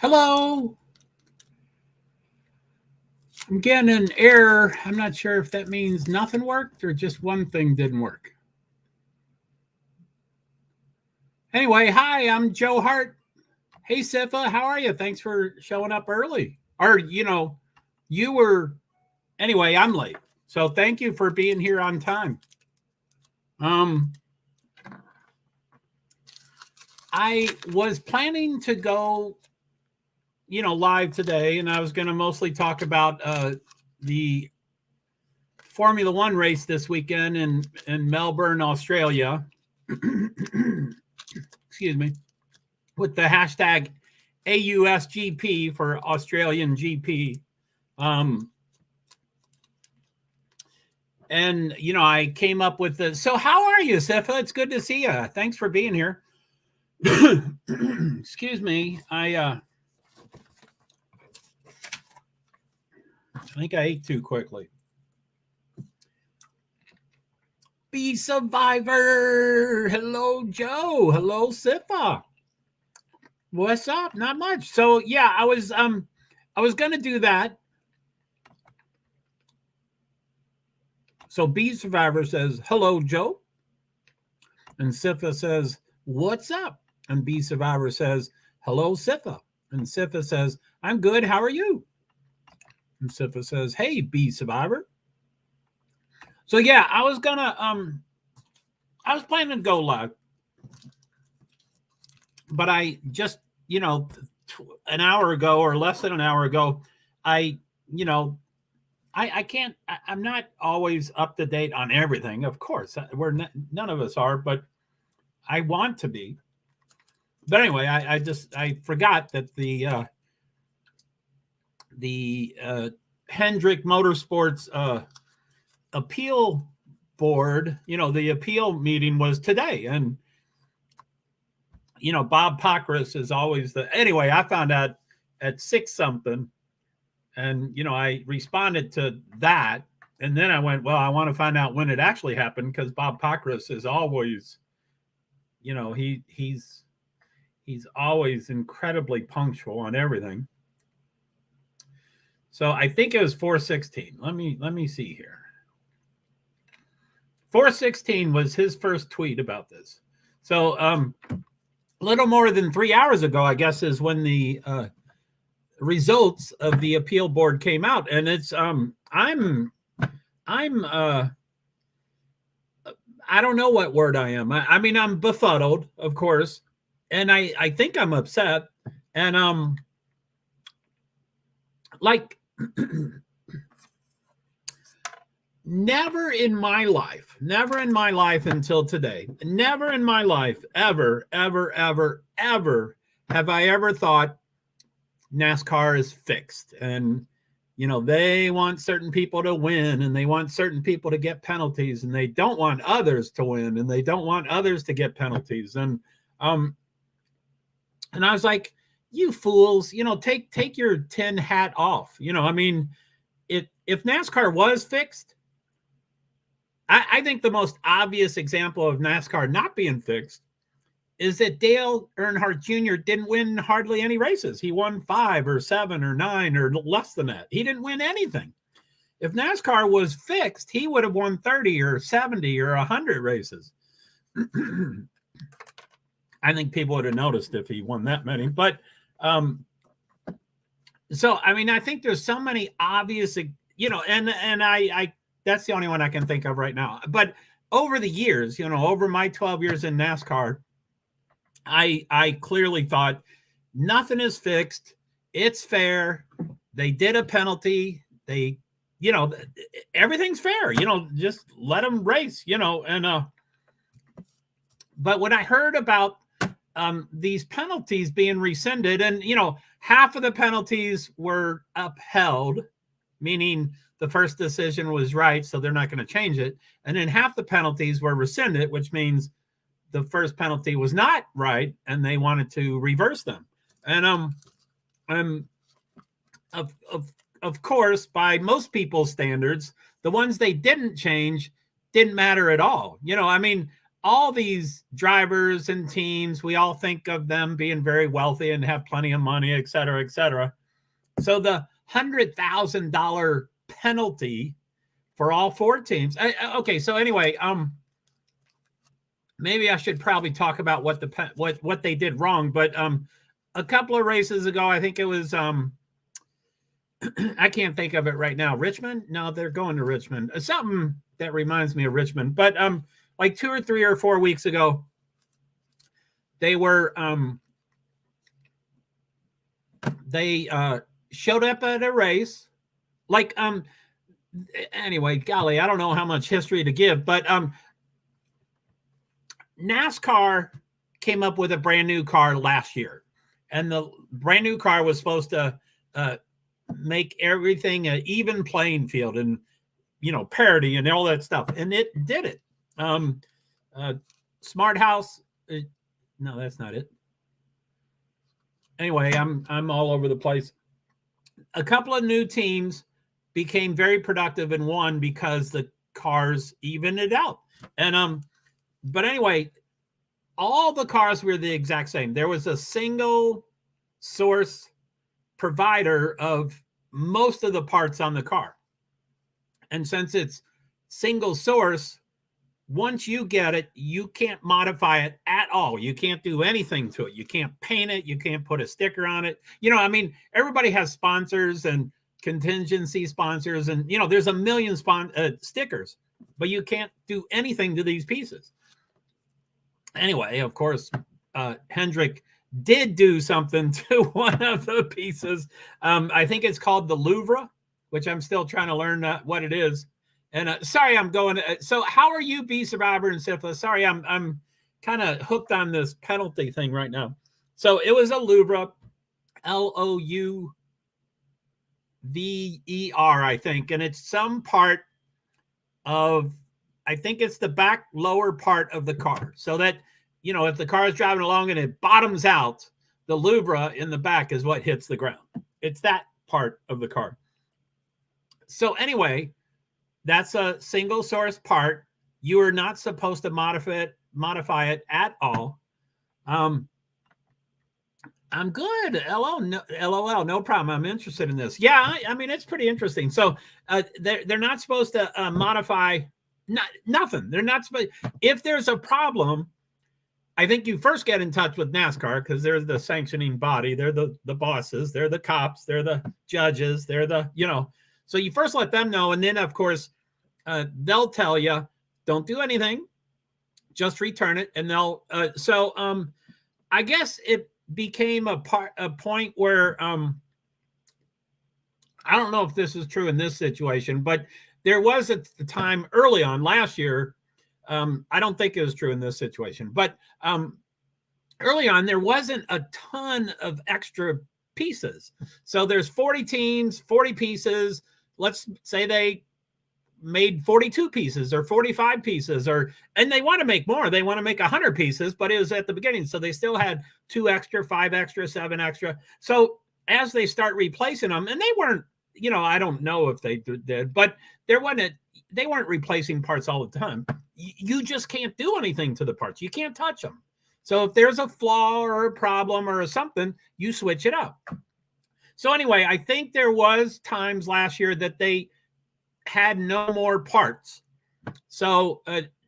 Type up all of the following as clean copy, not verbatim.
Hello. I'm getting an error. I'm not sure if that means nothing worked or just one thing didn't work. Anyway, hi, I'm JoeHart. Hey, Sifa, how are you? Thanks for showing up early. Or, you were, anyway, I'm late. So thank you for being here on time. I was planning to go, live today, and I was going to mostly talk about the Formula One race this weekend in Melbourne, Australia. Excuse me. With the hashtag AUSGP for Australian GP. And, I came up with the, so how are you, Sifa? It's good to see you. Thanks for being here. Excuse me. I think I ate too quickly. Be Survivor. Hello, Joe. Hello, Sifa. What's up? Not much. So yeah, I was gonna do that. So Be Survivor says, hello, Joe. And Sifa says, what's up? And Be Survivor says, hello, Sifa. And Sifa says, I'm good. How are you? And Sifa says, hey, Be Survivor. So yeah, I was planning to go live. But I just, an hour ago or less than an hour ago, I can't, I'm not always up to date on everything. Of course, none of us are, but I want to be. But anyway, I forgot that the Hendrick Motorsports appeal board, the appeal meeting was today. And, Bob Pockris is always anyway, I found out at 6 something. And, I responded to that. And then I went, well, I want to find out when it actually happened, because Bob Pockris is always, he's always incredibly punctual on everything. So I think it was 4:16. Let me see here. 4:16 was his first tweet about this. So a little more than 3 hours ago, I guess, is when the results of the appeal board came out. And it's I'm I don't know what word I am. I mean, I'm befuddled, of course, and I think I'm upset. And like never in my life until today, never in my life ever have I ever thought NASCAR is fixed, and they want certain people to win, and they want certain people to get penalties, and they don't want others to win, and they don't want others to get penalties. And I was like, you fools, take your tin hat off. I mean, if NASCAR was fixed, I think the most obvious example of NASCAR not being fixed is that Dale Earnhardt Jr. didn't win hardly any races. He won 5 or 7 or 9 or less than that. He didn't win anything. If NASCAR was fixed, he would have won 30 or 70 or 100 races. I think people would have noticed if he won that many. But so, I mean, I think there's so many obvious, and I that's the only one I can think of right now. But over the years, over my 12 years in NASCAR, I clearly thought nothing is fixed. It's fair. They did a penalty. They, everything's fair. Just let them race. And but when I heard about these penalties being rescinded, and half of the penalties were upheld, meaning the first decision was right, so they're not going to change it, and then half the penalties were rescinded, which means the first penalty was not right, and they wanted to reverse them. And of course, by most people's standards, the ones they didn't change didn't matter at all. I mean, all these drivers and teams, we all think of them being very wealthy and have plenty of money, et cetera, et cetera. So the $100,000 penalty for all 4 teams. Okay, so anyway, maybe I should probably talk about what they did wrong. But a couple of races ago, I think it was I can't think of it right now. Richmond? No, they're going to Richmond. Something that reminds me of Richmond. But like 2 or 3 or 4 weeks ago, they were they showed up at a race. Like anyway, golly, I don't know how much history to give, but NASCAR came up with a brand new car last year, and the brand new car was supposed to make everything an even playing field and, you know, parity and all that stuff. And it did it. Smart House. No, that's not it. Anyway, I'm all over the place. A couple of new teams became very productive and won because the cars evened it out. And but anyway, all the cars were the exact same. There was a single source provider of most of the parts on the car. And since it's single source, once you get it, you can't modify it at all. You can't do anything to it. You can't paint it. You can't put a sticker on it. You know, I mean, everybody has sponsors and contingency sponsors, and, you know, there's a million stickers, but you can't do anything to these pieces. Anyway, of course, Hendrick did do something to one of the pieces. I think it's called the Louvre, which I'm still trying to learn what it is. And sorry, I'm going. So how are you, B Survivor and Syphilis? Sorry, I'm kind of hooked on this penalty thing right now. So it was a Louvre, Louver, I think, and it's some part of, I think it's the back lower part of the car, so that, you know, if the car is driving along and it bottoms out, the Louvre in the back is what hits the ground. It's that part of the car. So anyway, that's a single source part. You are not supposed to modify it at all. I'm good. LOL, no problem. I'm interested in this. Yeah, I mean, it's pretty interesting. So they're not supposed to modify nothing. They're not supposed. If there's a problem, I think you first get in touch with NASCAR, because they're the sanctioning body. They're the bosses. They're the cops. They're the judges. They're the, you know. So you first let them know, and then, of course, they'll tell you, don't do anything, just return it, and they'll. I guess it became a point where I don't know if this is true in this situation, but there was at the time early on last year. I don't think it was true in this situation, but early on there wasn't a ton of extra pieces. So there's 40 teams, 40 pieces. Let's say they made 42 pieces or 45 pieces, and they want to make more. They want to make 100 pieces, but it was at the beginning. So they still had 2 extra, 5 extra, 7 extra. So as they start replacing them, and they weren't, you know, I don't know if they did, but they weren't replacing parts all the time. You just can't do anything to the parts. You can't touch them. So if there's a flaw or a problem or something, you switch it out. So anyway, I think there was times last year that they had no more parts. So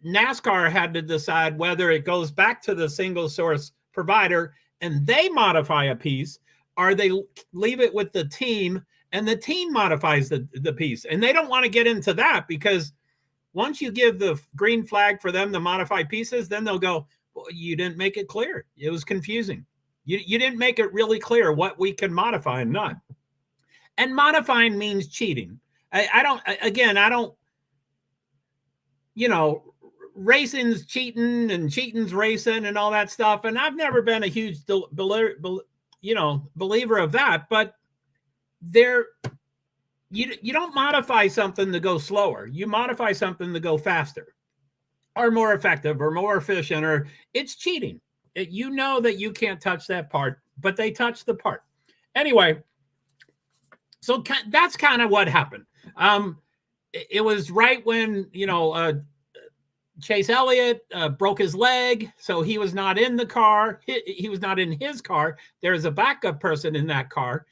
NASCAR had to decide whether it goes back to the single source provider and they modify a piece, or they leave it with the team and the team modifies the piece. And they don't want to get into that, because once you give the green flag for them to modify pieces, then they'll go, well, you didn't make it clear. It was confusing. You didn't make it really clear what we can modify and not. And modifying means cheating. I don't, you know, racing's cheating and cheating's racing and all that stuff. And I've never been a huge, believer of that, but you don't modify something to go slower. You modify something to go faster or more effective or more efficient, or it's cheating. You know that you can't touch that part, but they touch the part. Anyway, so that's kind of what happened. It was right when, Chase Elliott broke his leg, so he was not in the car. He was not in his car. There's a backup person in that car,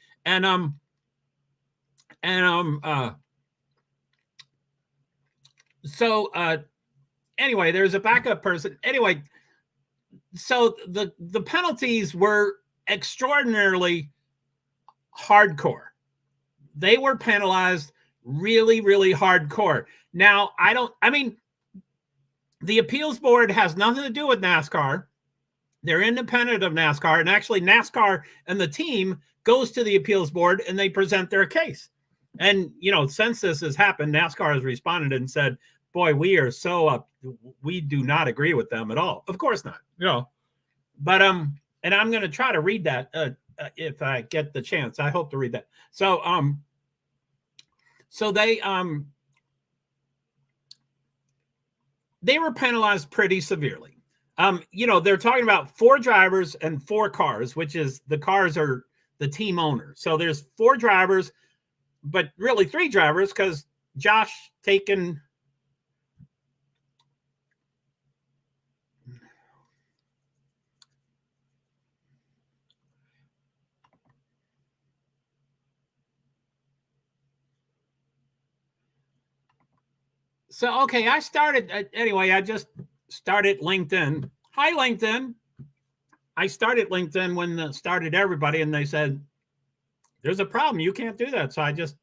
so anyway, there's a backup person. Anyway, so the penalties were extraordinarily hardcore. They were penalized really, really hardcore. Now, the appeals board has nothing to do with NASCAR. They're independent of NASCAR. And actually, NASCAR and the team goes to the appeals board and they present their case. And, since this has happened, NASCAR has responded and said, boy, we are so we do not agree with them at all. Of course not. But and I'm going to try to read that if I get the chance. I hope to read that. So they were penalized pretty severely. They're talking about 4 drivers and 4 cars, which is the cars are the team owner. So there's 4 drivers, but really 3 drivers because Josh taken. So, okay, I just started LinkedIn. Hi, LinkedIn. I started LinkedIn when started everybody, and they said, there's a problem. You can't do that. So I just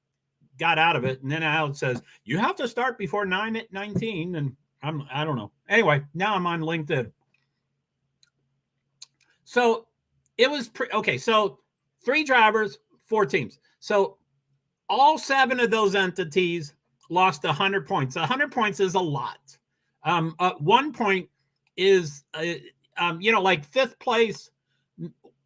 got out of it. And then now it says, you have to start before 9/19. And I don't know. Anyway, now I'm on LinkedIn. So it was okay. So 3 drivers, 4 teams. So all 7 of those entities lost 100 points. 100 points is a lot. 1 point is, like 5th place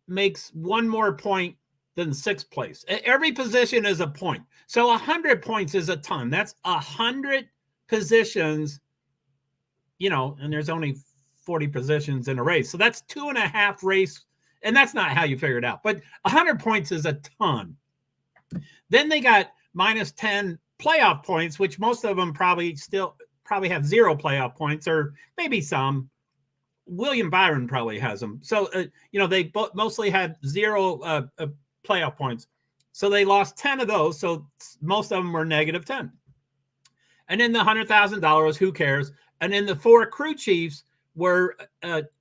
makes 1 more point than 6th place. Every position is a point. So 100 points is a ton. That's 100 positions, and there's only 40 positions in a race. So that's 2.5 race. And that's not how you figure it out. But 100 points is a ton. Then they got minus 10 playoff points, which most of them probably have 0 playoff points, or maybe some. William Byron probably has them. So, they mostly had 0 playoff points. So they lost 10 of those. So most of them were negative 10. And then the $100,000, who cares? And then the 4 crew chiefs were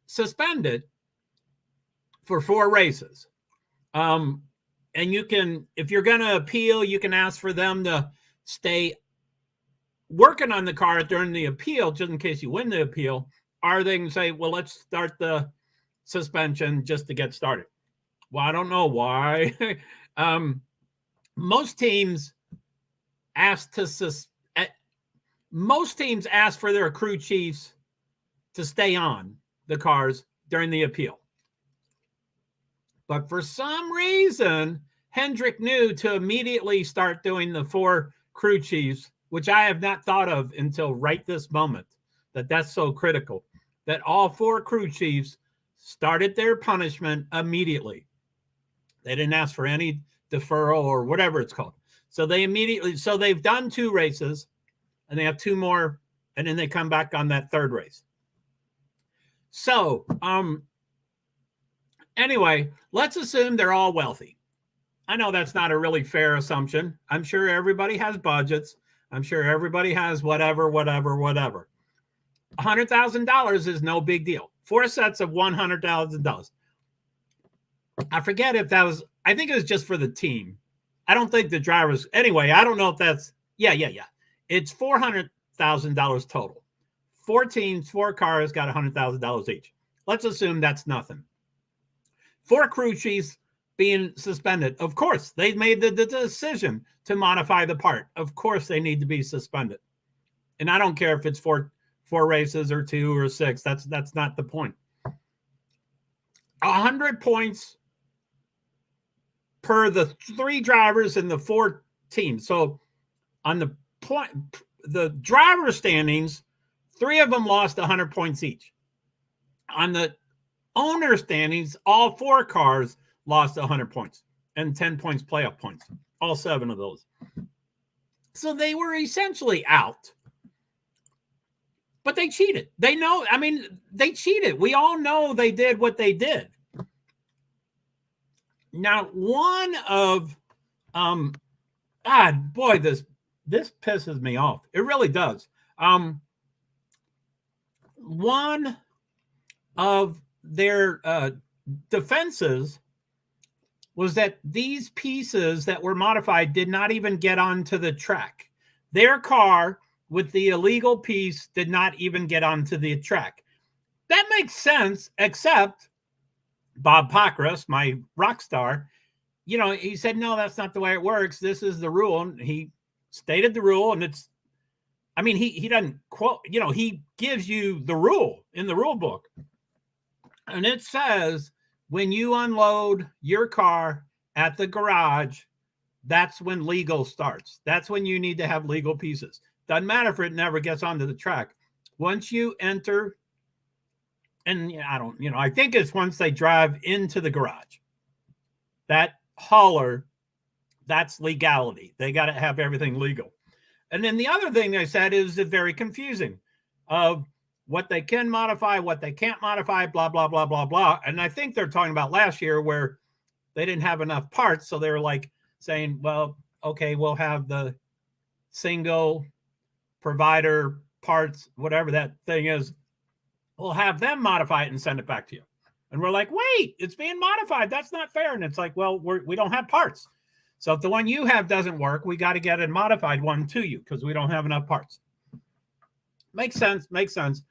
suspended for 4 races. And you can, if you're going to appeal, you can ask for them to stay working on the car during the appeal, just in case you win the appeal. Or they can say, well, let's start the suspension just to get started. Well, I don't know why. Most teams ask for their crew chiefs to stay on the cars during the appeal. But for some reason, Hendrick knew to immediately start doing the 4 crew chiefs, which I have not thought of until right this moment, that's so critical, that all 4 crew chiefs started their punishment immediately. They didn't ask for any deferral or whatever it's called. So they've done 2 races, and they have 2 more, and then they come back on that 3rd race. So, anyway, let's assume they're all wealthy. I know that's not a really fair assumption. I'm sure everybody has budgets. I'm sure everybody has whatever. $100,000 is no big deal. 4 sets of $100,000. I forget if that was, I think it was just for the team. I don't think the drivers, anyway, I don't know if that's, yeah. It's $400,000 total. 4 teams, 4 cars got $100,000 each. Let's assume that's nothing. 4 crew chiefs being suspended. Of course, they made the decision to modify the part. Of course, they need to be suspended. And I don't care if it's 4 races or 2 or 6. That's not the point. 100 points per the 3 drivers and the 4 teams. So on the driver standings, 3 of them lost 100 points each. On the owner standings, all 4 cars lost 100 points and 10 points playoff points, all 7 of those. So they were essentially out. But they cheated. They know, I mean, they cheated. We all know they did what they did. Now, one of God, boy, this pisses me off. It really does. One of their defenses was that these pieces that were modified did not even get onto the track. Their car with the illegal piece did not even get onto the track. That makes sense, except Bob Pockris, my rock star, you know, he said, no, that's not the way it works. This is the rule. And he stated the rule, and it's, I mean, he doesn't quote, you know, he gives you the rule in the rule book. And it says, when you unload your car at the garage, that's when legal starts. That's when you need to have legal pieces. Doesn't matter if it never gets onto the track. Once you enter, and I don't, you know, I think it's once they drive into the garage, that hauler, that's legality. They got to have everything legal. And then the other thing they said is very confusing of what they can modify, what they can't modify, blah, blah, blah, blah, blah. And I think they're talking about last year where they didn't have enough parts. So they were like saying, well, okay, we'll have the single provider parts, whatever that thing is. We'll have them modify it and send it back to you. And we're like, wait, it's being modified. That's not fair. And it's like, well, we don't have parts. So if the one you have doesn't work, we got to get a modified one to you because we don't have enough parts. Makes sense. Makes sense.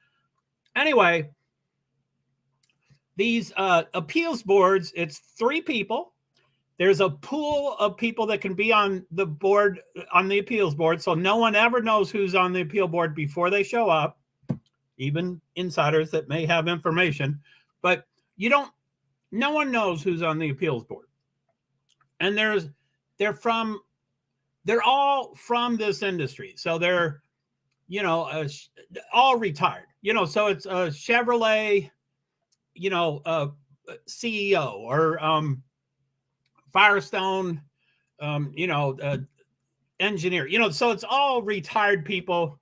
Anyway, these appeals boards, it's 3 people. There's a pool of people that can be on the board, on the appeals board. So no one ever knows who's on the appeal board before they show up, even insiders that may have information. But no one knows who's on the appeals board. And they're all from this industry. So they're, you know, all retired, you know, so it's a Chevrolet, you know, CEO or Firestone, you know, engineer, you know, so it's all retired people,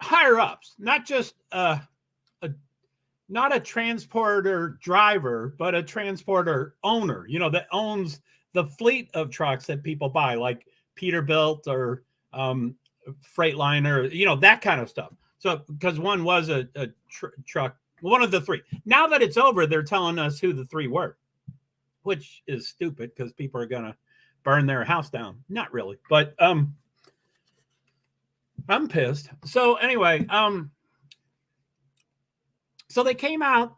higher ups, not just not a transporter driver, but a transporter owner, you know, that owns the fleet of trucks that people buy, like Peterbilt or Freightliner, you know, that kind of stuff. So, because one was a truck, one of the 3. Now that it's over, they're telling us who the 3 were, which is stupid because people are going to burn their house down. Not really, but I'm pissed. So anyway, so they came out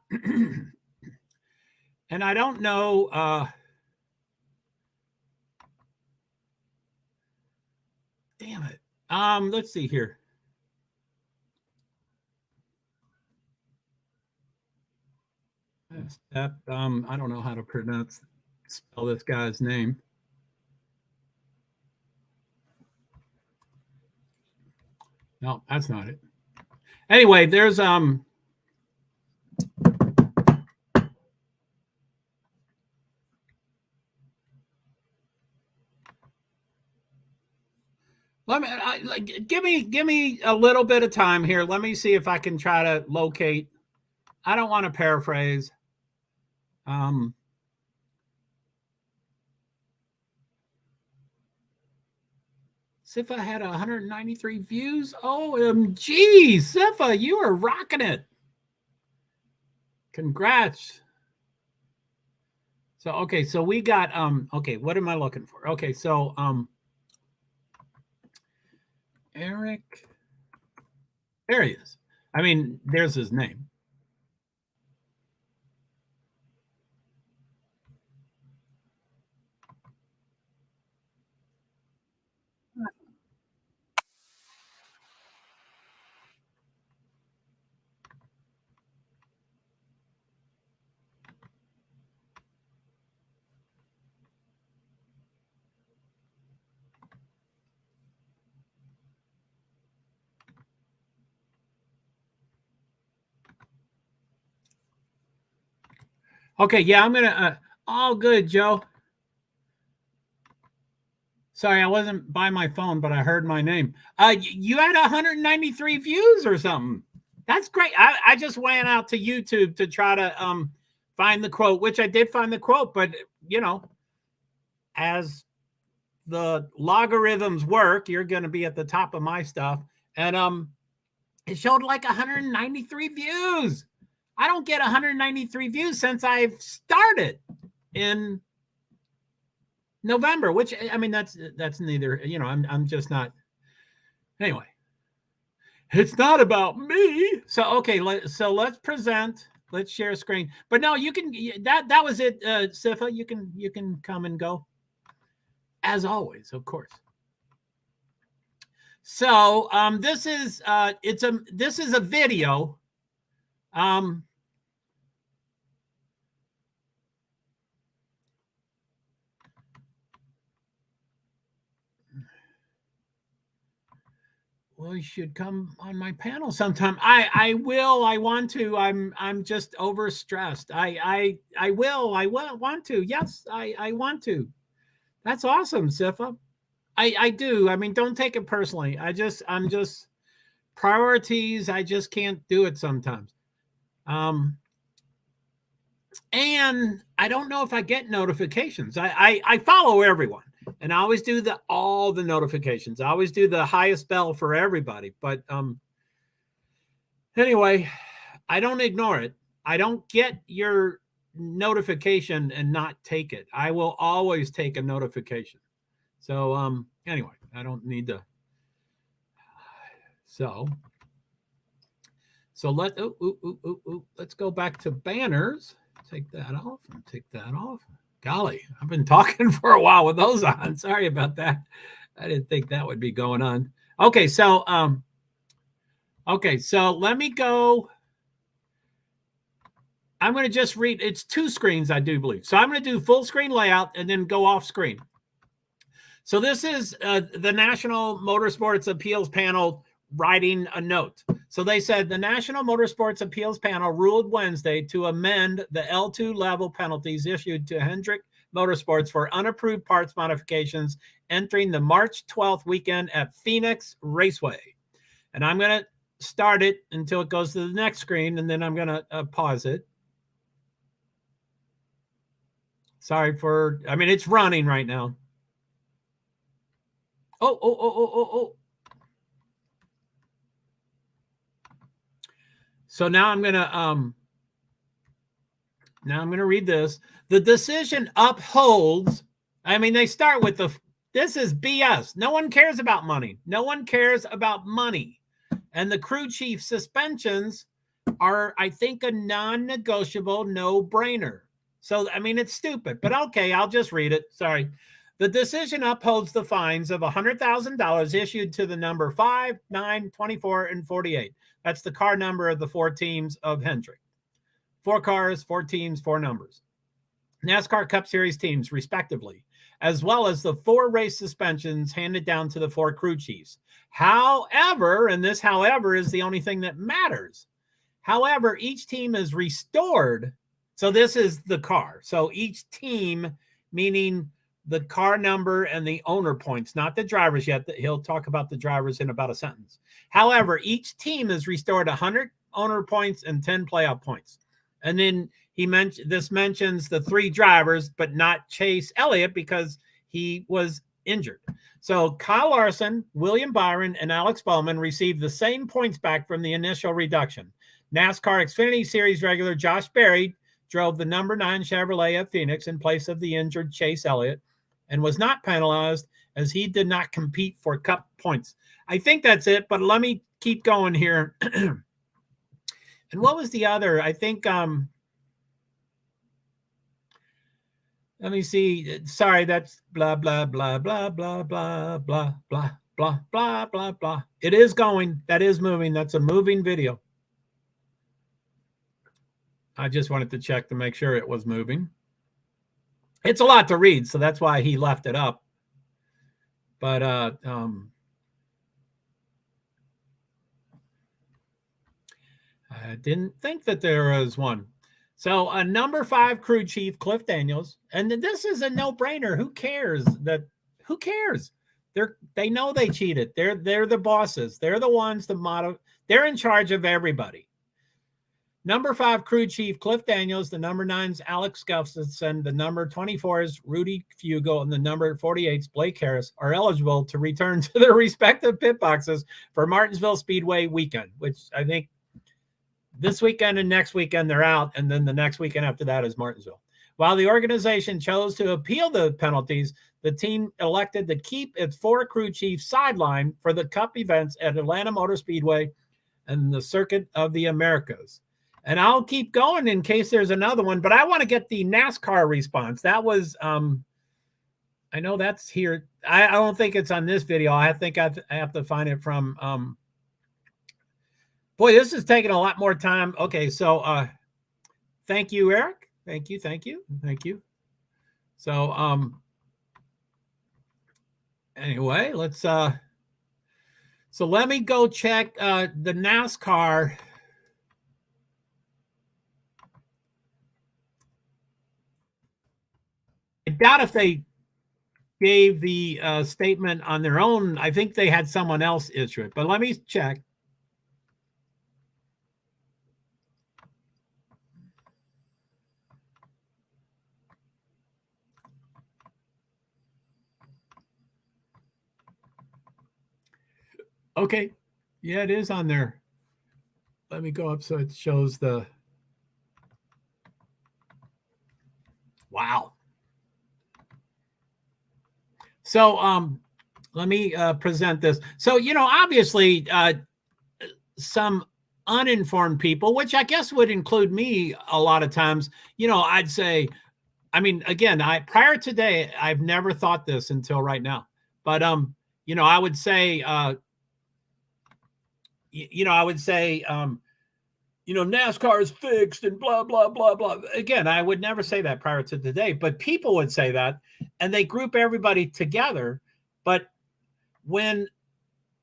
and I don't know, damn it. Let's see here. I don't know how to spell this guy's name. No, that's not it. Anyway, there's give me a little bit of time here. Let me see if I can try to locate. I don't want to paraphrase. Sifa had 193 views. OMG, Sifa, you are rocking it. Congrats. So, okay, so we got, okay, what am I looking for? Okay, so, Eric, there he is. I mean, there's his name. Okay, yeah, I'm gonna. All good, Joe. Sorry, I wasn't by my phone, but I heard my name. You had 193 views or something. That's great. I just went out to YouTube to try to find the quote, which I did find the quote, but you know, as the logarithms work, you're going to be at the top of my stuff. And it showed like 193 views. I don't get 193 views since I've started in November, which I mean, that's neither, you know, I'm just not. Anyway, it's not about me. So, okay. So let's present, let's share a screen, but no, you can, that was it. Sifa, you can come and go as always, of course. So, this is a video. Well, you should come on my panel sometime. I will. I want to. I'm just overstressed. I will. I will want to. Yes, I want to. That's awesome, Sifa. I do. I mean, don't take it personally. I'm just priorities. I just can't do it sometimes. And I don't know if I get notifications. I follow everyone. And I always do all the notifications. I always do the highest bell for everybody. But anyway, I don't ignore it. I don't get your notification and not take it. I will always take a notification. So anyway, I don't need to. So let's go back to banners. Take that off and take that off. Golly, I've been talking for a while with those on. Sorry about that. I didn't think that would be going on. Okay, so let me go. I'm going to just read. It's 2 screens, I do believe. So I'm going to do full screen layout and then go off screen. So this is the National Motorsports Appeals Panel writing a note. So they said the National Motorsports Appeals Panel ruled Wednesday to amend the L2 level penalties issued to Hendrick Motorsports for unapproved parts modifications entering the March 12th weekend at Phoenix Raceway. And I'm going to start it until it goes to the next screen, and then I'm going to pause it. Sorry for, I mean, it's running right now. Oh. So now I'm going to read this. The decision upholds. I mean, they start with this is BS. No one cares about money. No one cares about money. And the crew chief suspensions are, I think, a non-negotiable no-brainer. So, I mean, it's stupid, but okay, I'll just read it. Sorry. The decision upholds the fines of $100,000 issued to the number 5, 9, 24, and 48. That's the car number of the 4 teams of Hendrick. 4 cars, 4 teams, 4 numbers. NASCAR Cup Series teams, respectively, as well as the 4 race suspensions handed down to the 4 crew chiefs. However, and this however is the only thing that matters. However, each team is restored. So this is the car. So each team, meaning the car number and the owner points, not the drivers yet. He'll talk about the drivers in about a sentence. However, each team is restored 100 owner points and 10 playoff points. And then this mentions the 3 drivers, but not Chase Elliott because he was injured. So Kyle Larson, William Byron, and Alex Bowman received the same points back from the initial reduction. NASCAR Xfinity Series regular Josh Berry drove the number 9 Chevrolet at Phoenix in place of the injured Chase Elliott and was not penalized as he did not compete for Cup points. I think that's it, but let me keep going here. And what was the other? I think, let me see. Sorry, that's blah, blah, blah, blah, blah, blah, blah, blah, blah, blah, blah, blah. It is going. That is moving. That's a moving video. I just wanted to check to make sure it was moving. It's a lot to read, so that's why he left it up. But I didn't think that there was one. So a number 5 crew chief, Cliff Daniels, and this is a no-brainer. Who cares Who cares? They know they cheated. They're the bosses. They're the ones they're in charge of everybody. Number 5 crew chief Cliff Daniels, the number 9's Alex Gustafson, the number 24's Rudy Fugle, and the number 48's Blake Harris are eligible to return to their respective pit boxes for Martinsville Speedway weekend, which I think this weekend and next weekend they're out, and then the next weekend after that is Martinsville. While the organization chose to appeal the penalties, the team elected to keep its 4 crew chiefs sidelined for the Cup events at Atlanta Motor Speedway and the Circuit of the Americas. And I'll keep going in case there's another one, but I want to get the NASCAR response. That was, I know that's here. I don't think it's on this video. I think I have to find it from, boy, this is taking a lot more time. Okay, so thank you, Eric. Thank you. So, anyway, let's, so let me go check the NASCAR. I doubt if they gave the statement on their own. I think they had someone else issue it, but let me check. Okay. Yeah, it is on there. Let me go up so it shows the. Wow. So let me present this. So, obviously some uninformed people, which I guess would include me a lot of times, I'd say, I mean, again, prior today, I've never thought this until right now. But I would say NASCAR is fixed and blah, blah, blah, blah. Again, I would never say that prior to today, but people would say that, and they group everybody together. But when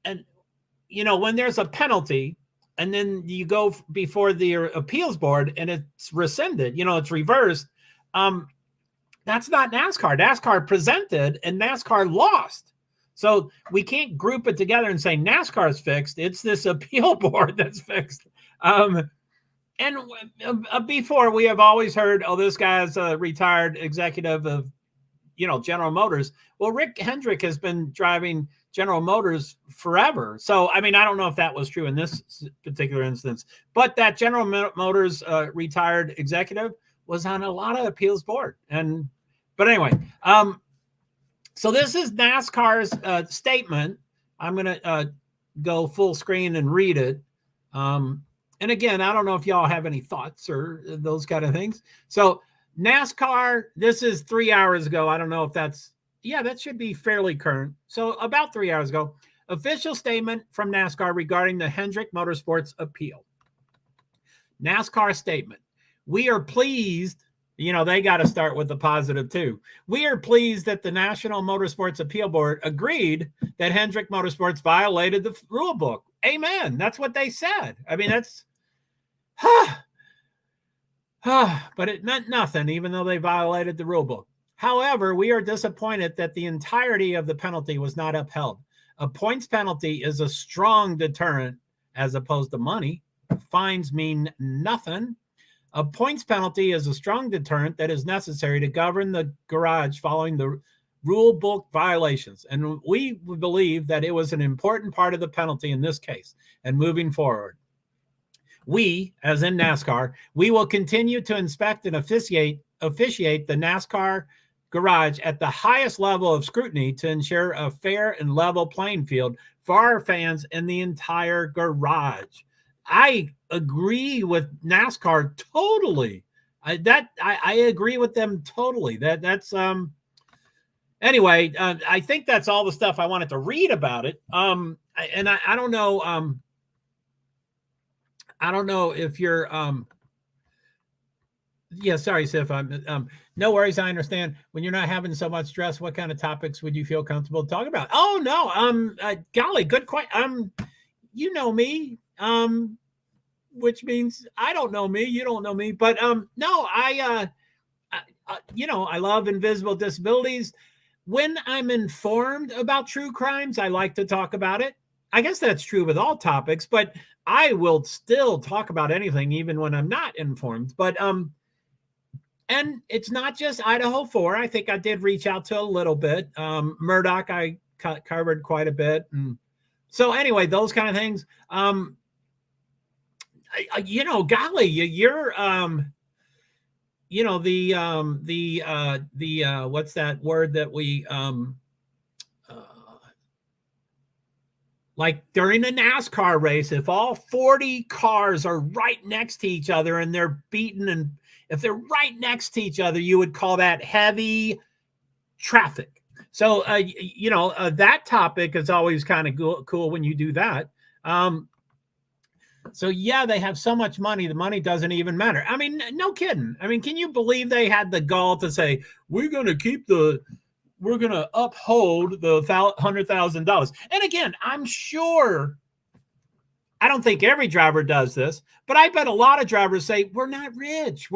there's a penalty and then you go before the appeals board and it's rescinded, it's reversed, that's not NASCAR. NASCAR presented and NASCAR lost. So we can't group it together and say NASCAR is fixed. It's this appeal board that's fixed. And before, we have always heard, oh, this guy's a retired executive of, General Motors. Well, Rick Hendrick has been driving General Motors forever. So, I mean, I don't know if that was true in this particular instance, but that General Motors retired executive was on a lot of appeals board. But anyway, so this is NASCAR's statement. I'm going to go full screen and read it. And again, I don't know if y'all have any thoughts or those kind of things. So NASCAR, this is 3 hours ago. I don't know if that should be fairly current. So about 3 hours ago, official statement from NASCAR regarding the Hendrick Motorsports appeal. NASCAR statement. We are pleased, they got to start with the positive too. We are pleased that the National Motorsports Appeal Board agreed that Hendrick Motorsports violated the rule book. Amen. That's what they said. I mean, that's, but it meant nothing, even though they violated the rule book. However, we are disappointed that the entirety of the penalty was not upheld. A points penalty is a strong deterrent as opposed to money. Fines mean nothing. A points penalty is a strong deterrent that is necessary to govern the garage following the rule book violations. And we believe that it was an important part of the penalty in this case and moving forward. We, as in NASCAR, we will continue to inspect and officiate the NASCAR garage at the highest level of scrutiny to ensure a fair and level playing field for our fans in the entire garage. I agree with NASCAR totally. I agree with them totally. That's anyway. I think that's all the stuff I wanted to read about it. I don't know. I don't know if you're. Yeah, sorry, Sif. No worries. I understand. When you're not having so much stress, what kind of topics would you feel comfortable talking about? Oh no. Golly, good question. You know me. Which means I don't know me, you don't know me, but no, I love invisible disabilities. when I'm informed about true crimes, I like to talk about it. I guess that's true with all topics, but I will still talk about anything, even when I'm not informed. But and it's not just Idaho 4. I think I did reach out to a little bit. Murdoch, I covered quite a bit. And so anyway, those kind of things. You know, golly, you're you know, the what's that word that we like during a NASCAR race, if all 40 cars are right next to each other and they're beaten, and if they're right next to each other, you would call that heavy traffic. So, you know, that topic is always kind of cool when you do that. So, yeah, they have so much money. The money doesn't even matter. I mean, no kidding. I mean, can you believe they had the gall to say, we're going to uphold the $100,000. And again, I'm sure, I don't think every driver does this, but I bet a lot of drivers say, we're not rich.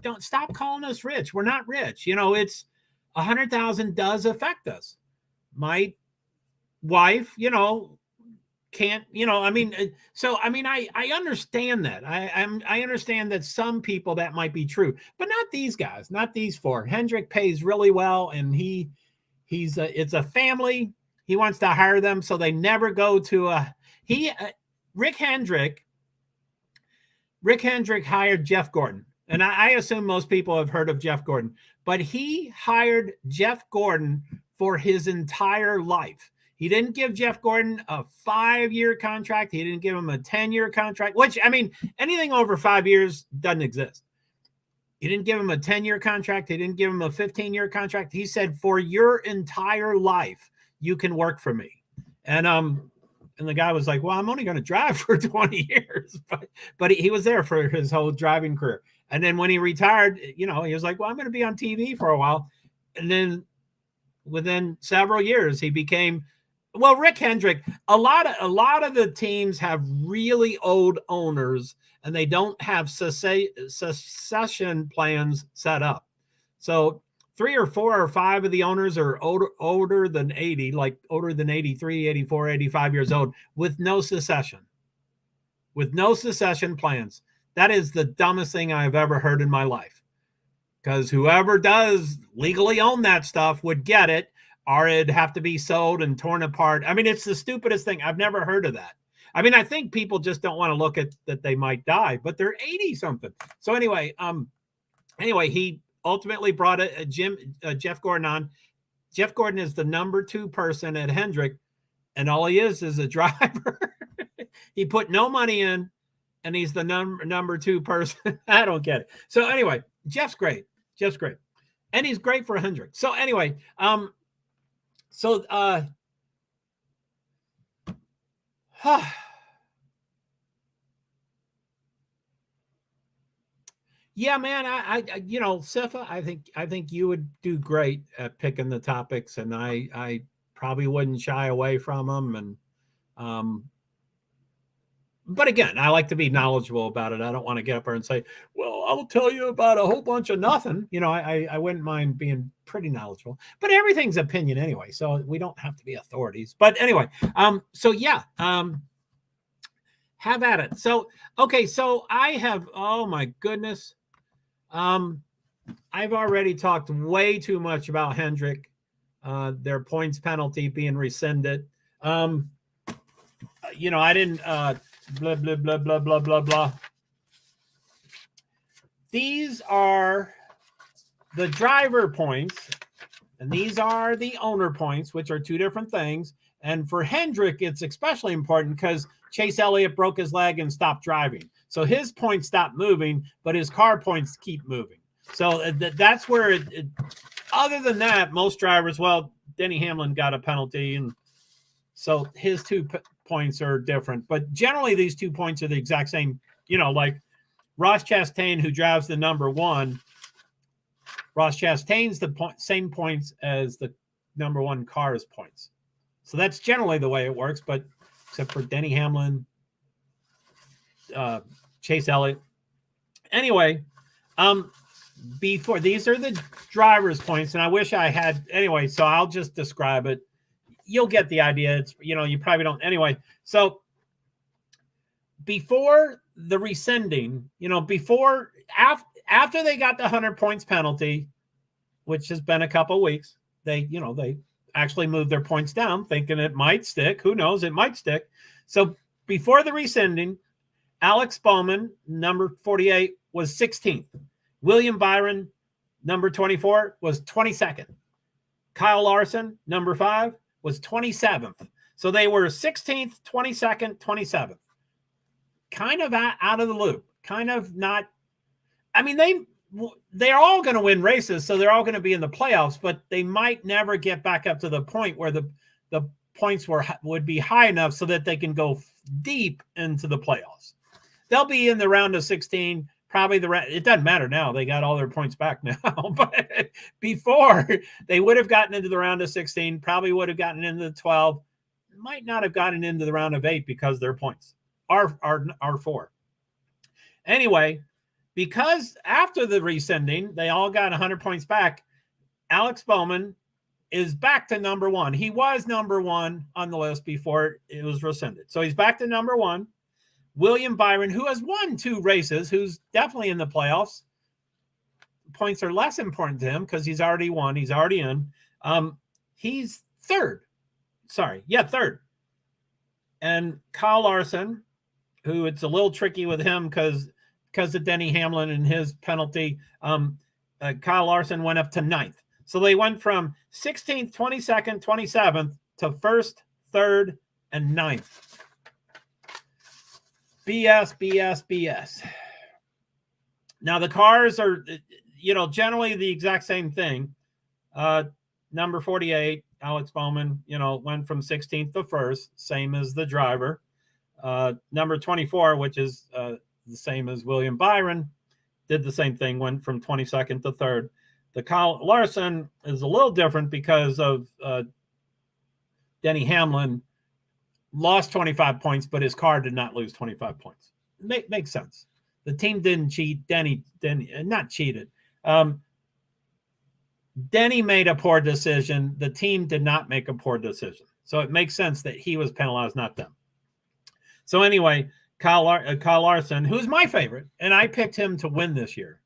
Don't stop calling us rich. We're not rich. You know, it's 100,000 does affect us. My wife, you know, can't, you know, I mean, so, I mean, I understand that. I understand that some people that might be true, but not these guys, not these four. Hendrick pays really well, and it's a family. He wants to hire them, so they never go to Rick Hendrick hired Jeff Gordon. And I assume most people have heard of Jeff Gordon, but he hired Jeff Gordon for his entire life. He didn't give Jeff Gordon a 5-year contract. He didn't give him a 10-year contract, which, I mean, anything over 5 years doesn't exist. He didn't give him a 10-year contract. He didn't give him a 15-year contract. He said, for your entire life, you can work for me. And the guy was like, well, I'm only going to drive for 20 years. But he was there for his whole driving career. And then when he retired, you know, he was like, well, I'm going to be on TV for a while. And then within several years, he became, well, Rick Hendrick, a lot of the teams have really old owners, and they don't have succession plans set up. So 3 or 4 or 5 of the owners are older than 80, like older than 83, 84, 85 years old, with no succession plans. That is the dumbest thing I've ever heard in my life, because whoever does legally own that stuff would get it, or it'd have to be sold and torn apart. I mean, it's the stupidest thing. I've never heard of that. I mean, I think people just don't want to look at that they might die, but they're 80 something. So anyway, he ultimately brought Jeff Gordon on. Jeff Gordon is the number 2 person at Hendrick, and all he is a driver. He put no money in, and he's the number 2 person. I don't get it. So anyway, Jeff's great. And he's great for Hendrick. So anyway, yeah, man, I you know, Sifa, I think you would do great at picking the topics, and I probably wouldn't shy away from them. And but again, I like to be knowledgeable about it. I don't want to get up there and say, well, I'll tell you about a whole bunch of nothing. You know, I wouldn't mind being pretty knowledgeable, but everything's opinion anyway. So we don't have to be authorities. But anyway, so yeah, have at it. So, okay. So I have, oh my goodness. I've already talked way too much about Hendrick, their points penalty being rescinded. You know, I didn't, blah, blah, blah, blah, blah, blah, blah. These are the driver points, and these are the owner points, which are 2 different things. And for Hendrick, it's especially important because Chase Elliott broke his leg and stopped driving. So his points stopped moving, but his car points keep moving. So that's where other than that, most drivers, well, Denny Hamlin got a penalty, and so his 2 points are different. But generally, these 2 points are the exact same. You know, like Ross Chastain, who drives the number 1, Ross Chastain's the same points as the number 1 car's points. So that's generally the way it works, but except for Denny Hamlin, Chase Elliott. Anyway, before, these are the driver's points, and I wish I had, anyway, so I'll just describe it. You'll get the idea. It's, you probably don't. Anyway, so before the rescinding, after they got the 100 points penalty, which has been a couple of weeks, they actually moved their points down thinking it might stick. Who knows? It might stick. So before the rescinding, Alex Bowman, number 48, was 16th. William Byron, number 24, was 22nd. Kyle Larson, number 5, was 27th. So they were 16th, 22nd, 27th. Kind of out of the loop. Kind of not. I mean, they're all going to win races, so they're all going to be in the playoffs, but they might never get back up to the point where the points would be high enough so that they can go deep into the playoffs. They'll be in the round of 16. Probably it doesn't matter now. They got all their points back now. But before, they would have gotten into the round of 16, probably would have gotten into the 12, might not have gotten into the round of 8 because their points are 4. Anyway, because after the rescinding, they all got 100 points back, Alex Bowman is back to number 1. He was number 1 on the list before it was rescinded. So he's back to number 1. William Byron, who has won 2 races, who's definitely in the playoffs. Points are less important to him because he's already won. He's already in. He's 3rd. Third. And Kyle Larson, who it's a little tricky with him because of Denny Hamlin and his penalty, Kyle Larson went up to 9th. So they went from 16th, 22nd, 27th to 1st, 3rd, and 9th. BS. Now the cars are, generally the exact same thing. Number 48, Alex Bowman, went from 16th to 1st, same as the driver. Number 24, which is the same as William Byron, did the same thing, went from 22nd to 3rd. The Kyle Larson is a little different because of Denny Hamlin lost 25 points, but his car did not lose 25 points. Makes sense. The team didn't cheat. Denny not cheated. Denny made a poor decision. The team did not make a poor decision. So it makes sense that he was penalized, not them. So anyway, Kyle Larson, who's my favorite, and I picked him to win this year.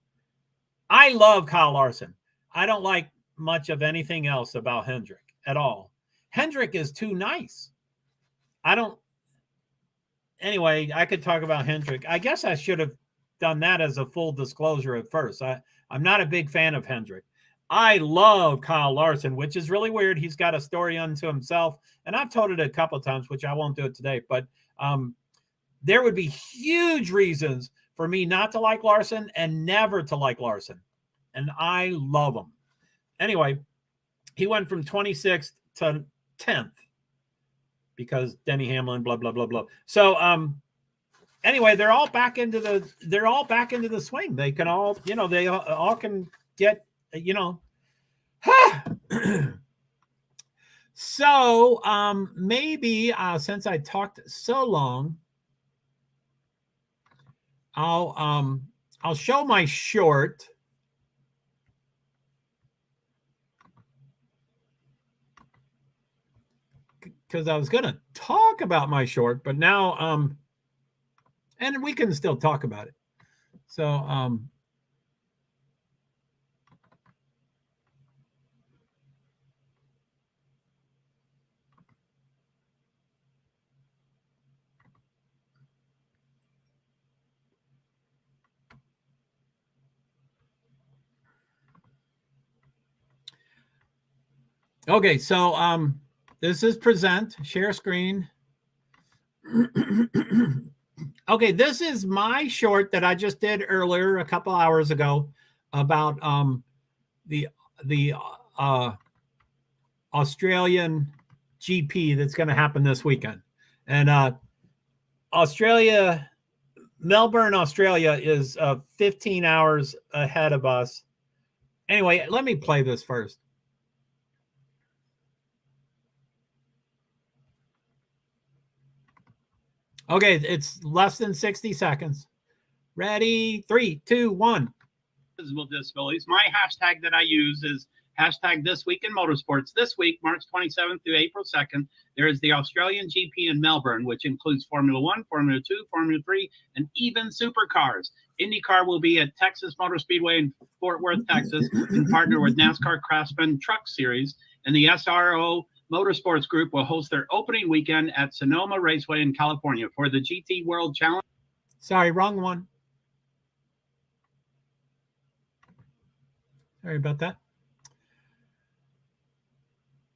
I love Kyle Larson. I don't like much of anything else about Hendrick at all. Hendrick is too nice. Anyway, I could talk about Hendrick. I guess I should have done that as a full disclosure at first. I'm not a big fan of Hendrick. I love Kyle Larson, which is really weird. He's got a story unto himself, and I've told it a couple of times, which I won't do it today, but there would be huge reasons for me not to like Larson and never to like Larson, and I love him. Anyway, he went from 26th to 10th. Because Denny Hamlin, blah, blah, blah, blah. So anyway, they're all back into the swing. They can all, they all can get, So maybe since I talked so long, I'll show my short. Because I was going to talk about my short, but now, and we can still talk about it. So, okay, so, this is present, share screen. Okay, this is my short that I just did earlier, a couple hours ago, about the Australian GP that's going to happen this weekend. And Melbourne, Australia is 15 hours ahead of us. Anyway, let me play this first. Okay, it's less than 60 seconds. Ready? 3, 2, 1. visible disabilities. My hashtag that I use is hashtag This Week in Motorsports. This week, March 27th through April 2nd, there is the Australian GP in Melbourne, which includes Formula 1, Formula 2, Formula 3, and even supercars. IndyCar will be at Texas Motor Speedway in Fort Worth, Texas, in partner with NASCAR Craftsman Truck Series, and the SRO Motorsports Group will host their opening weekend at Sonoma Raceway in California for the GT World Challenge. Sorry, wrong one. Sorry about that.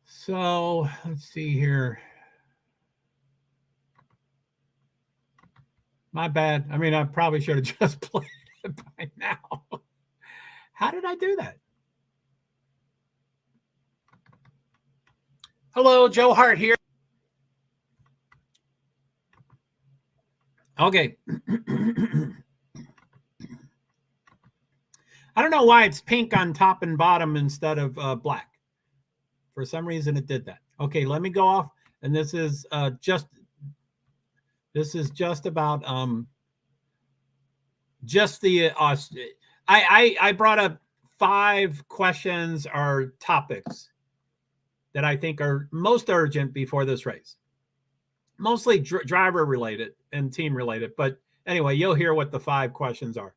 So let's see here. My bad. I mean, I probably should have just played it by now. How did I do that? Hello, JoeHart here. Okay. I don't know why it's pink on top and bottom instead of black. For some reason, it did that. Okay, let me go off. And this is just about just the I brought up 5 questions or topics that I think are most urgent before this race. Mostly driver related and team related, but anyway, you'll hear what the 5 questions are.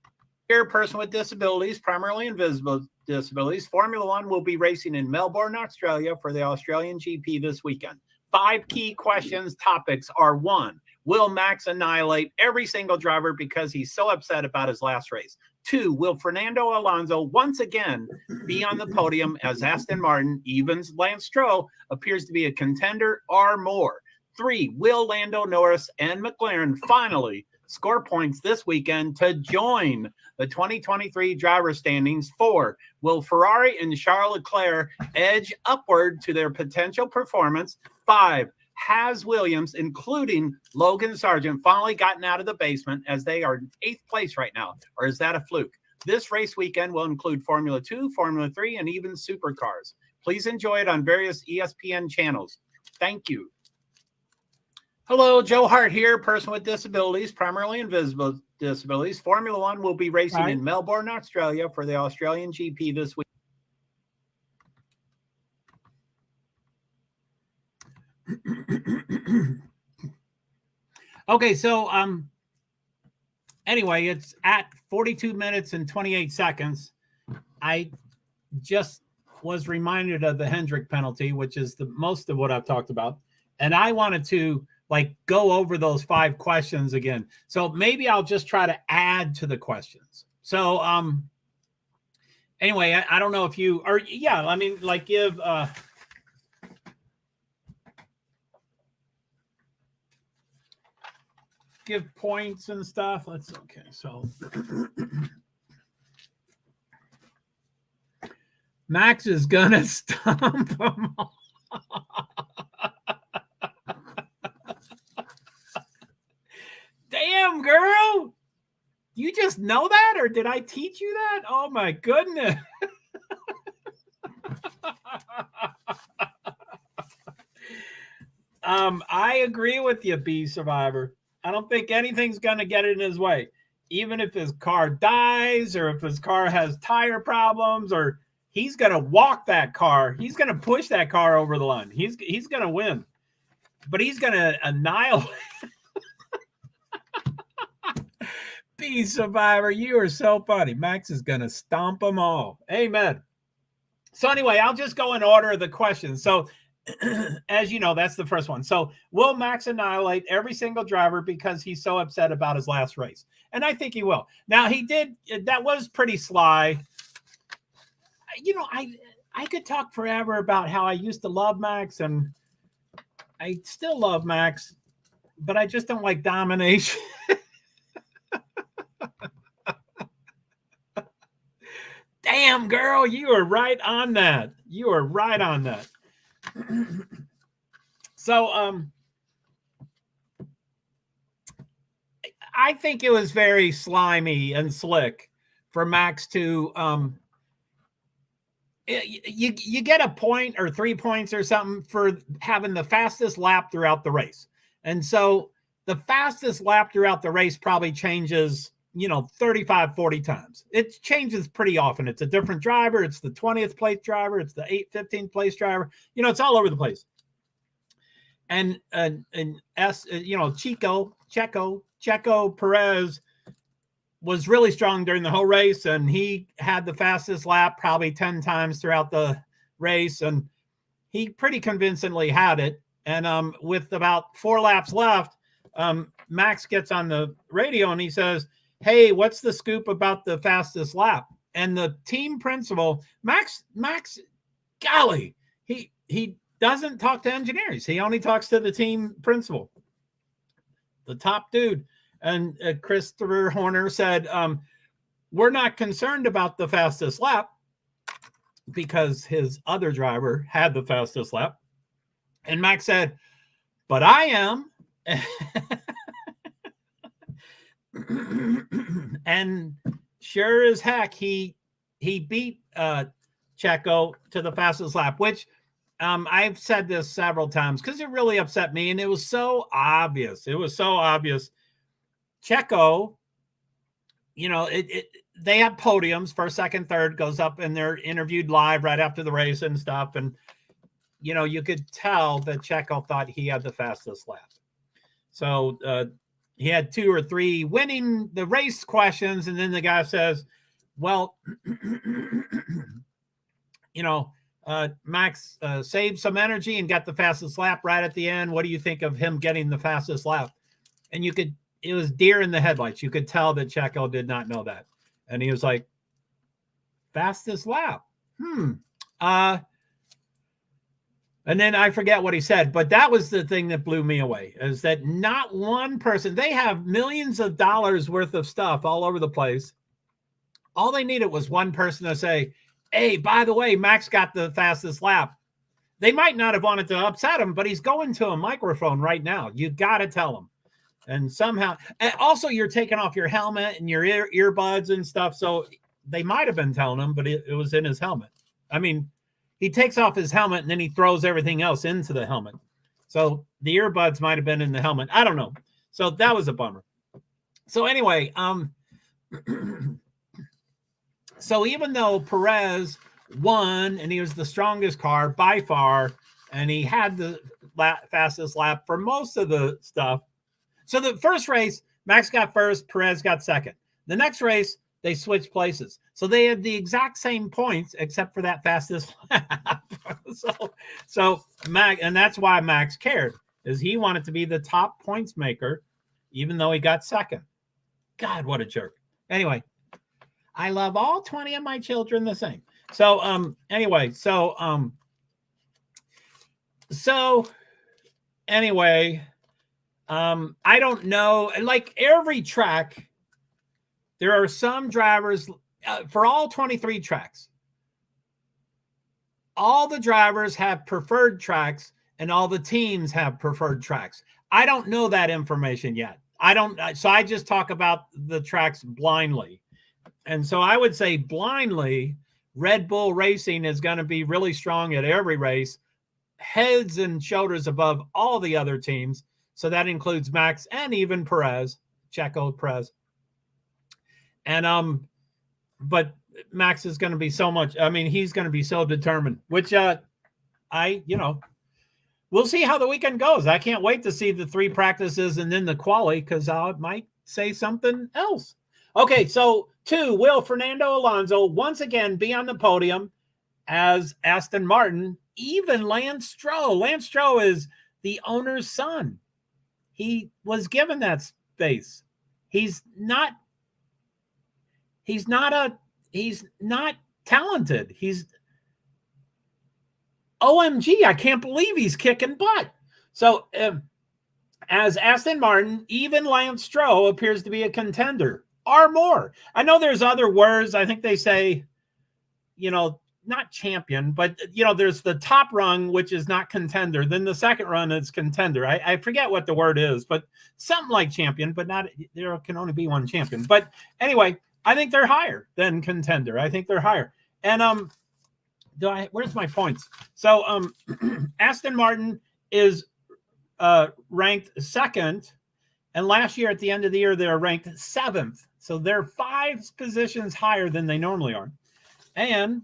Here, person with disabilities, primarily invisible disabilities. Formula 1 will be racing in Melbourne, Australia for the Australian GP this weekend. 5 key questions, topics are: 1, will Max annihilate every single driver because he's so upset about his last race? 2, will Fernando Alonso once again be on the podium as Aston Martin, even Lance Stroll, appears to be a contender or more? 3, will Lando Norris and McLaren finally score points this weekend to join the 2023 driver standings? 4, will Ferrari and Charles Leclerc edge upward to their potential performance? 5, has Williams, including Logan Sargent, finally gotten out of the basement as they are in 8th place right now, or is that a fluke? This race weekend will include Formula 2, Formula 3, and even supercars. Please enjoy it on various ESPN channels. Thank you. Hello, JoeHart here, person with disabilities, primarily invisible disabilities. Formula 1 will be racing in Melbourne, Australia for the Australian GP this week. Okay, so anyway, it's at 42 minutes and 28 seconds. I just was reminded of the Hendrick penalty, which is the most of what I've talked about. And I wanted to go over those 5 questions again. So maybe I'll just try to add to the questions. So anyway, I don't know if you are, yeah, I mean, give points and stuff. Okay, so Max is gonna stomp them all. Damn, girl. You just know that, or did I teach you that? Oh my goodness. I agree with you, B Survivor. I don't think anything's going to get in his way. Even if his car dies or if his car has tire problems, or he's going to walk that car. He's going to push that car over the line. He's going to win. But he's going to annihilate. B Survivor, you are so funny. Max is going to stomp them all. Amen. So anyway, I'll just go in order of the questions. So as you know, that's the first one. So will Max annihilate every single driver because he's so upset about his last race? And I think he will. Now, he did. That was pretty sly. You know, I could talk forever about how I used to love Max, and I still love Max, but I just don't like domination. Damn, girl, you are right on that. You are right on that. So, I think it was very slimy and slick for Max to, you get a point or 3 points or something for having the fastest lap throughout the race. And so the fastest lap throughout the race probably changes 35, 40 times. It changes pretty often. It's a different driver. It's the 20th place driver. It's the 15th place driver. It's all over the place. And Checo Perez was really strong during the whole race, and he had the fastest lap probably 10 times throughout the race, and he pretty convincingly had it. And with about 4 laps left, Max gets on the radio and he says, "Hey, what's the scoop about the fastest lap?" And the team principal, Max, golly, he doesn't talk to engineers. He only talks to the team principal, the top dude. And Christopher Horner said, "We're not concerned about the fastest lap," because his other driver had the fastest lap. And Max said, "But I am." And sure as heck, he beat Checo to the fastest lap, which I've said this several times because it really upset me, and it was so obvious. It was so obvious. Checo, they had podiums, first, second, third, goes up, and they're interviewed live right after the race and stuff. And you could tell that Checo thought he had the fastest lap. So he had 2 or 3 winning the race questions, and then the guy says, "Well, Max saved some energy and got the fastest lap right at the end. What do you think of him getting the fastest lap?" And it was deer in the headlights. You could tell that Checo did not know that. And he was like, "Fastest lap? And then I forget what he said, but that was the thing that blew me away, is that not one person, they have millions of dollars worth of stuff all over the place. All they needed was one person to say, "Hey, by the way, Max got the fastest lap." They might not have wanted to upset him, but he's going to a microphone right now. You got to tell him. And somehow, and also you're taking off your helmet and your earbuds and stuff. So they might have been telling him, but it was in his helmet. I mean, he takes off his helmet and then he throws everything else into the helmet. So the earbuds might have been in the helmet. I don't know. So that was a bummer. So anyway, so even though Perez won and he was the strongest car by far, and he had the fastest lap for most of the stuff. So the first race, Max got first, Perez got second. The next race, they switched places. So they had the exact same points except for that fastest lap. so Max, and that's why Max cared, is he wanted to be the top points maker, even though he got second. God, what a jerk. Anyway, I love all 20 of my children the same. So anyway, I don't know. Like every track, there are some drivers for all 23 tracks. All the drivers have preferred tracks and all the teams have preferred tracks. I don't know that information yet. So I just talk about the tracks blindly. And so I would say blindly, Red Bull Racing is going to be really strong at every race, heads and shoulders above all the other teams. So that includes Max and even Perez, Checo Perez. And but Max is going to be so much. I mean, he's going to be so determined. Which we'll see how the weekend goes. I can't wait to see the 3 practices and then the quali, because I might say something else. Okay, so 2, will Fernando Alonso once again be on the podium as Aston Martin? Even Lance Stroll. Lance Stroll is the owner's son. He was given that space. He's not talented. He's OMG. I can't believe he's kicking butt. So as Aston Martin, even Lance Stroll appears to be a contender or more. I know there's other words. I think they say, not champion, but there's the top rung, which is not contender. Then the second run is contender. I forget what the word is, but something like champion, but not, there can only be one champion. But anyway, I think they're higher than contender. I think they're higher. And where's my points? So Aston Martin is ranked second, and last year at the end of the year they were ranked seventh. So they're 5 positions higher than they normally are. And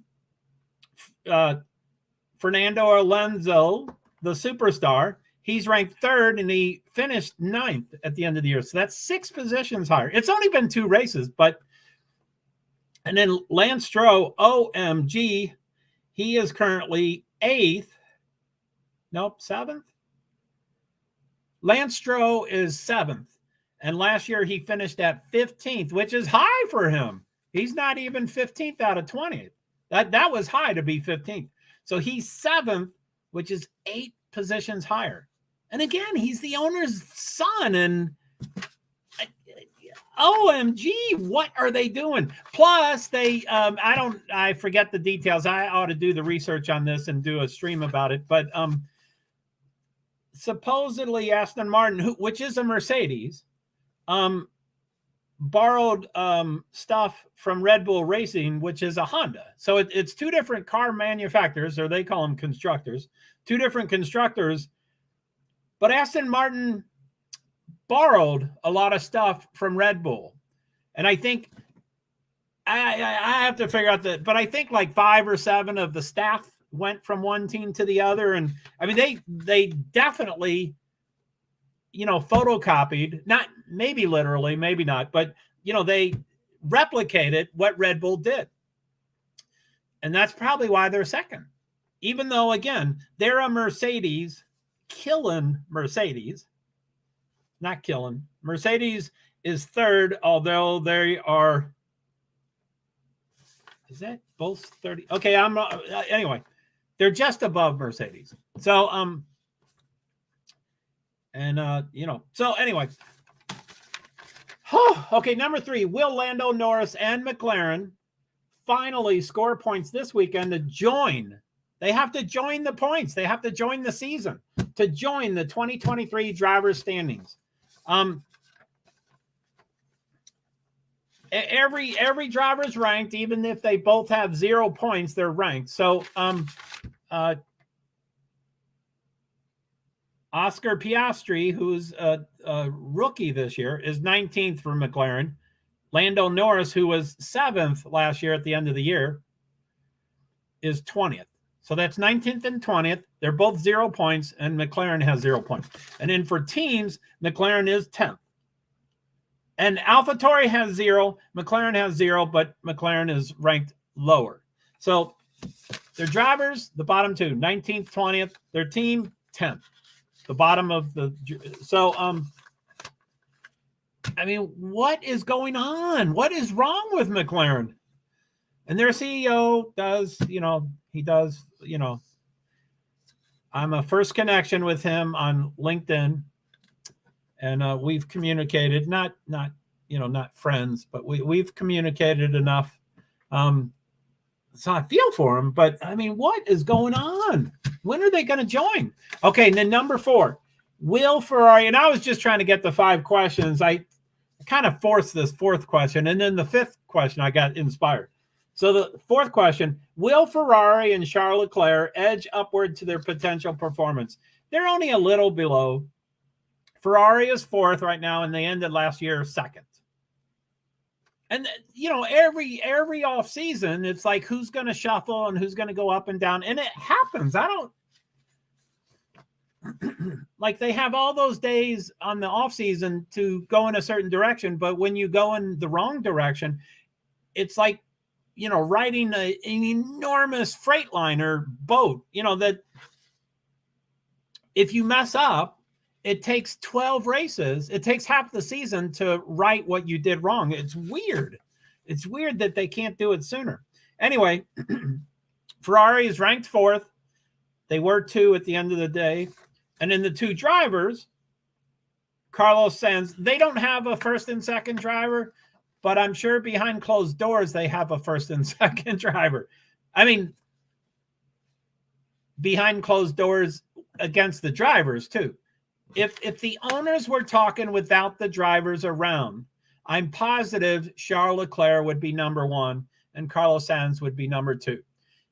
Fernando Alonso, the superstar, he's ranked 3rd and he finished 9th at the end of the year. So that's 6 positions higher. It's only been 2 races, but and then Lance Stroll, OMG, he is currently 8th. Nope, 7th. Lance Stroll is 7th. And last year he finished at 15th, which is high for him. He's not even 15th out of 20th. That was high to be 15th. So he's 7th, which is 8 positions higher. And again, he's the owner's son. And OMG, what are they doing? Plus, they I forget the details. I ought to do the research on this and do a stream about it. But supposedly Aston Martin, which is a Mercedes, borrowed stuff from Red Bull Racing, which is a Honda. So it's 2 different car manufacturers, or they call them constructors, 2 different constructors. But Aston Martin borrowed a lot of stuff from Red Bull. And I think I have to figure out that, but I think like 5 or 7 of the staff went from one team to the other. And I mean, they definitely, photocopied, not maybe literally, maybe not, but they replicated what Red Bull did. And that's probably why they're 2nd. Even though, again, they're a Mercedes, killing Mercedes. Not killing. Mercedes is 3rd, although they are, is that both 30? Okay, anyway, they're just above Mercedes. So, so anyway. Okay, number 3, will Lando Norris and McLaren finally score points this weekend to join? They have to join the points. They have to join the season to join the 2023 driver standings. Every driver is ranked, even if they both have 0 points, they're ranked. So, Oscar Piastri, who's a rookie this year, is 19th for McLaren. Lando Norris, who was 7th last year at the end of the year, is 20th. So that's 19th and 20th. They're both 0 points, and McLaren has 0 points. And then for teams, McLaren is 10th. And AlphaTauri has 0, McLaren has 0, but McLaren is ranked lower. So their drivers, the bottom 2, 19th, 20th. Their team, 10th. The bottom of the, so, I mean, what is going on? What is wrong with McLaren? And their CEO does, he does, I'm a first connection with him on LinkedIn, and we've communicated, not friends, but we've communicated enough. So I feel for him, but I mean, what is going on? When are they going to join? Okay, and then number 4, will Ferrari, and I was just trying to get the 5 questions. I kind of forced this 4th question, and then the 5th question, I got inspired. So the 4th question, will Ferrari and Charles Leclerc edge upward to their potential performance? They're only a little below. Ferrari is 4th right now, and they ended last year 2nd. And, every off season, it's like, who's going to shuffle and who's going to go up and down. And it happens. I don't like, they have all those days on the off season to go in a certain direction. But when you go in the wrong direction, it's like, riding an enormous Freightliner boat, that if you mess up, it takes 12 races. It takes half the season to right what you did wrong. It's weird. It's weird that they can't do it sooner. Anyway, Ferrari is ranked 4th. They were 2 at the end of the day. And then the 2 drivers, Carlos Sainz, they don't have a 1st and 2nd driver, but I'm sure behind closed doors, they have a 1st and 2nd driver. I mean, behind closed doors against the drivers too. If the owners were talking without the drivers around, I'm positive Charles Leclerc would be number 1 and Carlos Sainz would be number 2.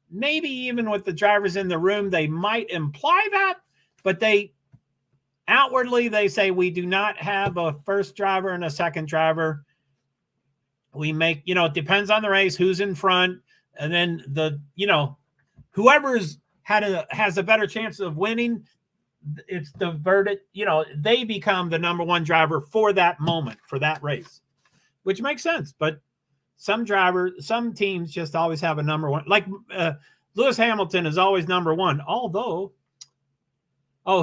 Maybe even with the drivers in the room, they might imply that, but outwardly they say we do not have a 1st driver and a 2nd driver. we make, it depends on the race, who's in front, and then whoever's has a better chance of winning, it's diverted, they become the number one driver for that moment, for that race, which makes sense. But some teams just always have a number one, like Lewis Hamilton is always number one, although,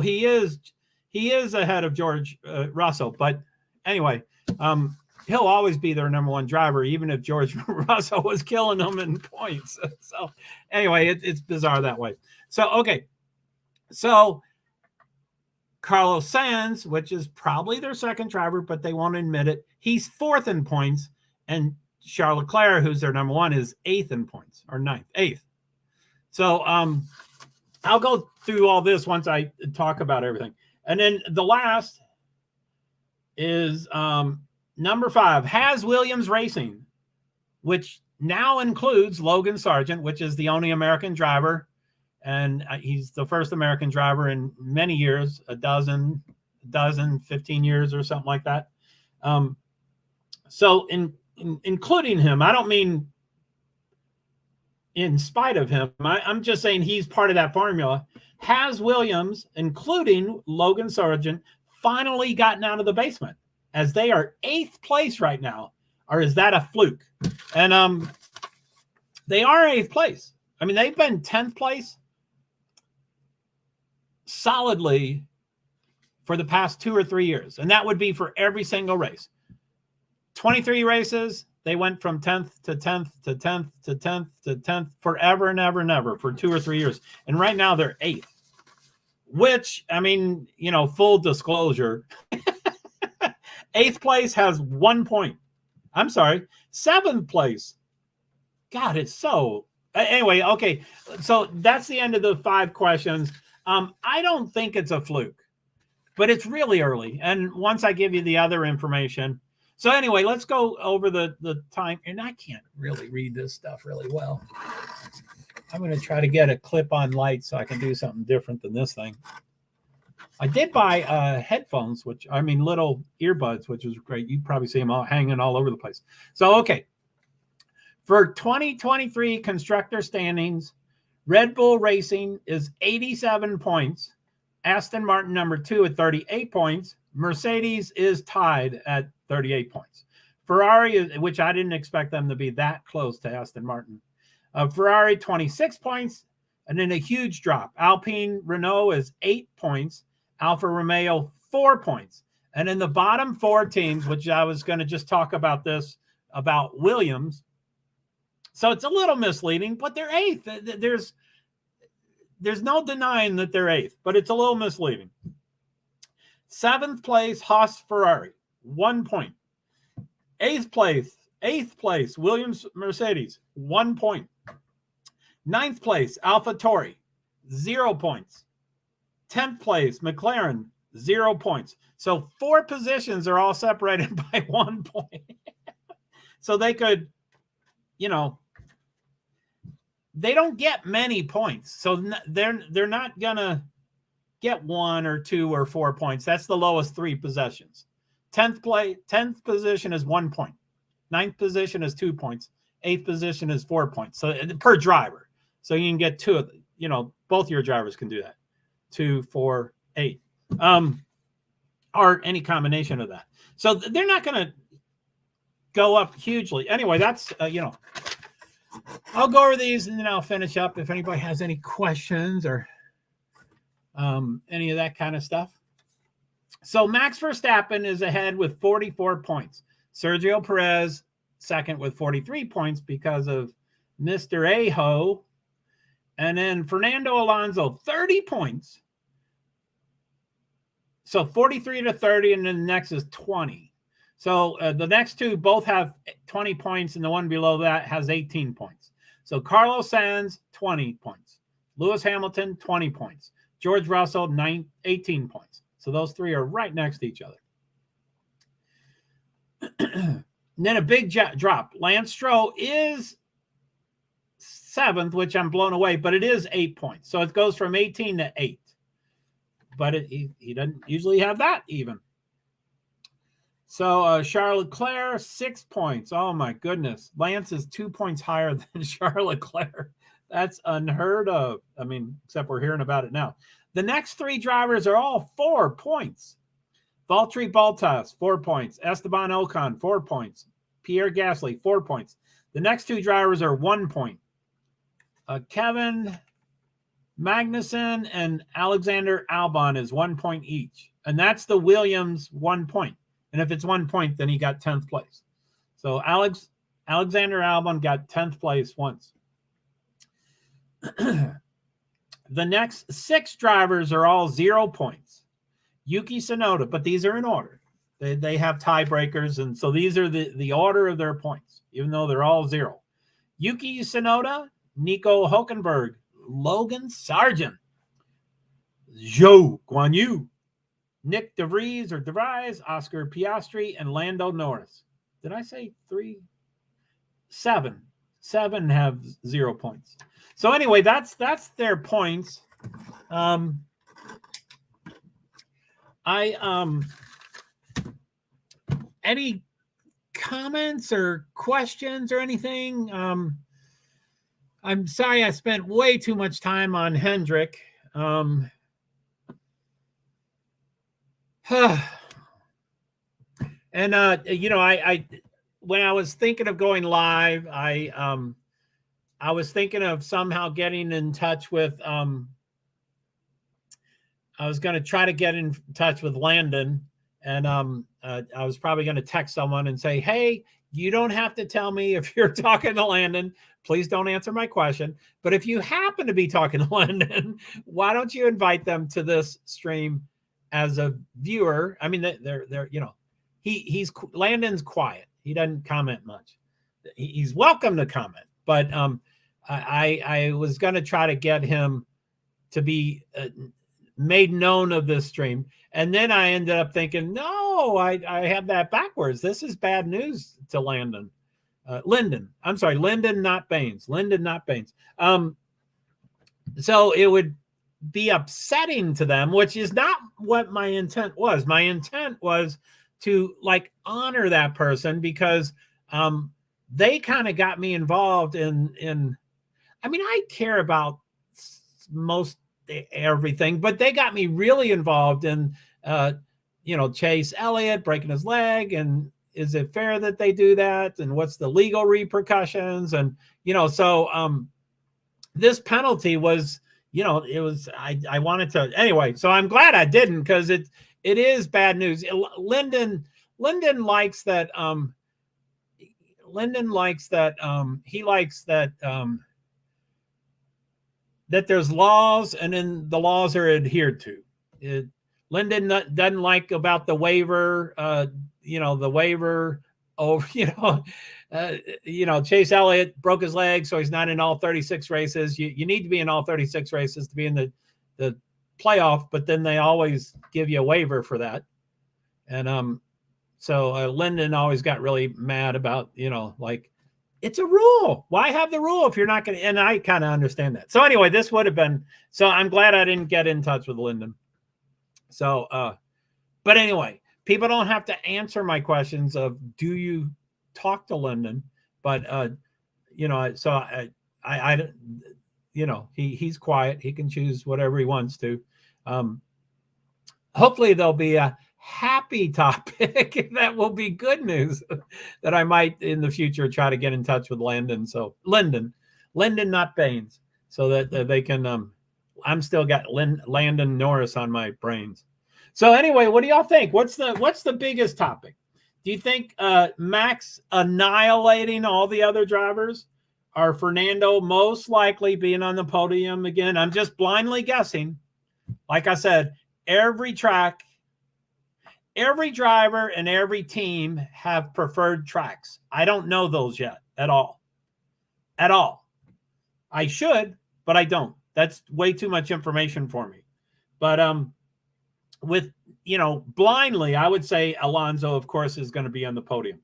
he is ahead of George Russell. But anyway, he'll always be their number one driver, even if George Russell was killing them in points. So anyway, it's bizarre that way. So, okay. So Carlos Sainz, which is probably their second driver, but they won't admit it, he's fourth in points. And Charles Leclerc, who's their number one, is eighth in points, or eighth. So I'll go through all this once I talk about everything. And then the last is number 5, Has Williams Racing, which now includes Logan Sargent, which is the only American driver. And he's the first American driver in many years, a dozen, 15 years or something like that. So including him, I don't mean in spite of him. I'm just saying he's part of that formula. Has Williams, including Logan Sargent, finally gotten out of the basement, as they are 8th place right now? Or is that a fluke? And they are 8th place. I mean, they've been 10th place solidly for the past 2 or 3 years. And that would be for every single race. 23 races, they went from 10th to 10th to 10th to 10th to 10th forever and ever and ever for 2 or 3 years. And right now they're 8th, which, I mean, full disclosure, 8th place has 1 point. I'm sorry, 7th place. God, it's so... Anyway, okay, so that's the end of the 5 questions. I don't think it's a fluke, but it's really early. And once I give you the other information. So anyway, let's go over the time. And I can't really read this stuff really well. I'm going to try to get a clip-on light so I can do something different than this thing. I did buy headphones, little earbuds, which was great. You probably see them all hanging all over the place. So, okay. For 2023 constructor standings, Red Bull Racing is 87 points. Aston Martin number 2 at 38 points. Mercedes is tied at 38 points. Ferrari, which I didn't expect them to be that close to Aston Martin. Ferrari 26 points, and then a huge drop. Alpine Renault is 8 points. Alfa Romeo 4 points. And in the bottom 4 teams, which I was going to just talk about this, about Williams. So it's a little misleading, but they're 8th. There's no denying that they're 8th, but it's a little misleading. 7th place, Haas Ferrari, 1 point. 8th place, Williams Mercedes, 1 point. 9th place, AlphaTauri, 0 points. 10th place, McLaren, 0 points. So 4 positions are all separated by 1 point. So they could, they don't get many points. So they're not going to get 1 or 2 or 4 points. That's the lowest 3 possessions. 10th position is 1 point. 9th position is 2 points. 8th position is 4 points. So per driver. So you can get 2 of the, both your drivers can do that. 2, 4, 8. Or any combination of that. So they're not going to go up hugely. Anyway, that's, I'll go over these and then I'll finish up if anybody has any questions or any of that kind of stuff. So Max Verstappen is ahead with 44 points. Sergio Perez second with 43 points because of Mr. Aho. And then Fernando Alonso, 30 points. So 43 to 30, and then the next is 20. So the next 2 both have 20 points, and the one below that has 18 points. So Carlos Sainz, 20 points. Lewis Hamilton, 20 points. George Russell, 18 points. So those 3 are right next to each other. And then a big drop. Lance Stroll is 7th, which I'm blown away, but it is 8 points. So it goes from 18 to 8. But he doesn't usually have that even. So Charles Leclerc, 6 points. Oh my goodness. Lance is 2 points higher than Charles Leclerc. That's unheard of. I mean, except we're hearing about it now. The next 3 drivers are all 4 points. Valtteri Bottas, 4 points. Esteban Ocon, 4 points. Pierre Gasly, 4 points. The next 2 drivers are 1 point. Kevin Magnussen and Alexander Albon is 1 point each. And that's the Williams 1 point. And if it's 1 point, then he got 10th place. So Alexander Albon got 10th place once. The next 6 drivers are all 0 points. Yuki Tsunoda, but these are in order. They have tiebreakers, and so these are the order of their points, even though they're all 0. Yuki Tsunoda, Nico Hülkenberg, Logan Sargent, Zhou Guanyu, Nick DeVries or DeVries, Oscar Piastri, and Lando Norris. Did I say 3? 7. 7 have 0 points. So anyway, that's their points. Any comments or questions or anything? I'm sorry I spent way too much time on Hendrick. And you know, I when I was thinking of going live, I was thinking of somehow getting in touch with I was going to try to get in touch with Landon, and I was probably going to text someone and say, hey, you don't have to tell me if you're talking to Landon. Please don't answer my question. But if you happen to be talking to Landon, why don't you invite them to this stream as a viewer? I mean, they're you know, he's Landon's quiet. He doesn't comment much. He's welcome to comment, but I was going to try to get him to be made known of this stream. And then I ended up thinking, no, I have that backwards. This is bad news to Lyndon, not Baines. Lyndon, not Baines. So it would be upsetting to them, which is not what my intent was. My intent was to like honor that person because they kind of got me involved in I mean, I care about most everything, but they got me really involved in you know, Chase Elliott breaking his leg, and is it fair that they do that, and what's the legal repercussions? And you know, so this penalty was, you know, it was I wanted to anyway, so I'm glad I didn't, because it is bad news. Lyndon likes that he likes that that there's laws, and then the laws are adhered to. Lyndon doesn't like about the waiver, you know, the waiver over, you know, Chase Elliott broke his leg, so he's not in all 36 races. You need to be in all 36 races to be in the playoff, but then they always give you a waiver for that. And so Lyndon always got really mad about, you know, like, it's a rule. Why have the rule if you're not going to? And I kind of understand that. So anyway, this would have been, so I'm glad I didn't get in touch with Lyndon. So, but anyway, people don't have to answer my questions of, do you talk to Lyndon? But, you know, so I you know, he's quiet. He can choose whatever he wants to. Hopefully there'll be a happy topic that will be good news that I might in the future try to get in touch with Landon. So Lyndon, not Baines, so that they can, I'm still got Landon Norris on my brains. So anyway, what do y'all think? What's the biggest topic? Do you think Max annihilating all the other drivers, or Fernando most likely being on the podium again? I'm just blindly guessing. Like I said, every track, every driver, and every team have preferred tracks. I don't know those yet at all. At all. I should, but I don't. That's way too much information for me. But with, you know, blindly, I would say Alonso, of course, is going to be on the podium.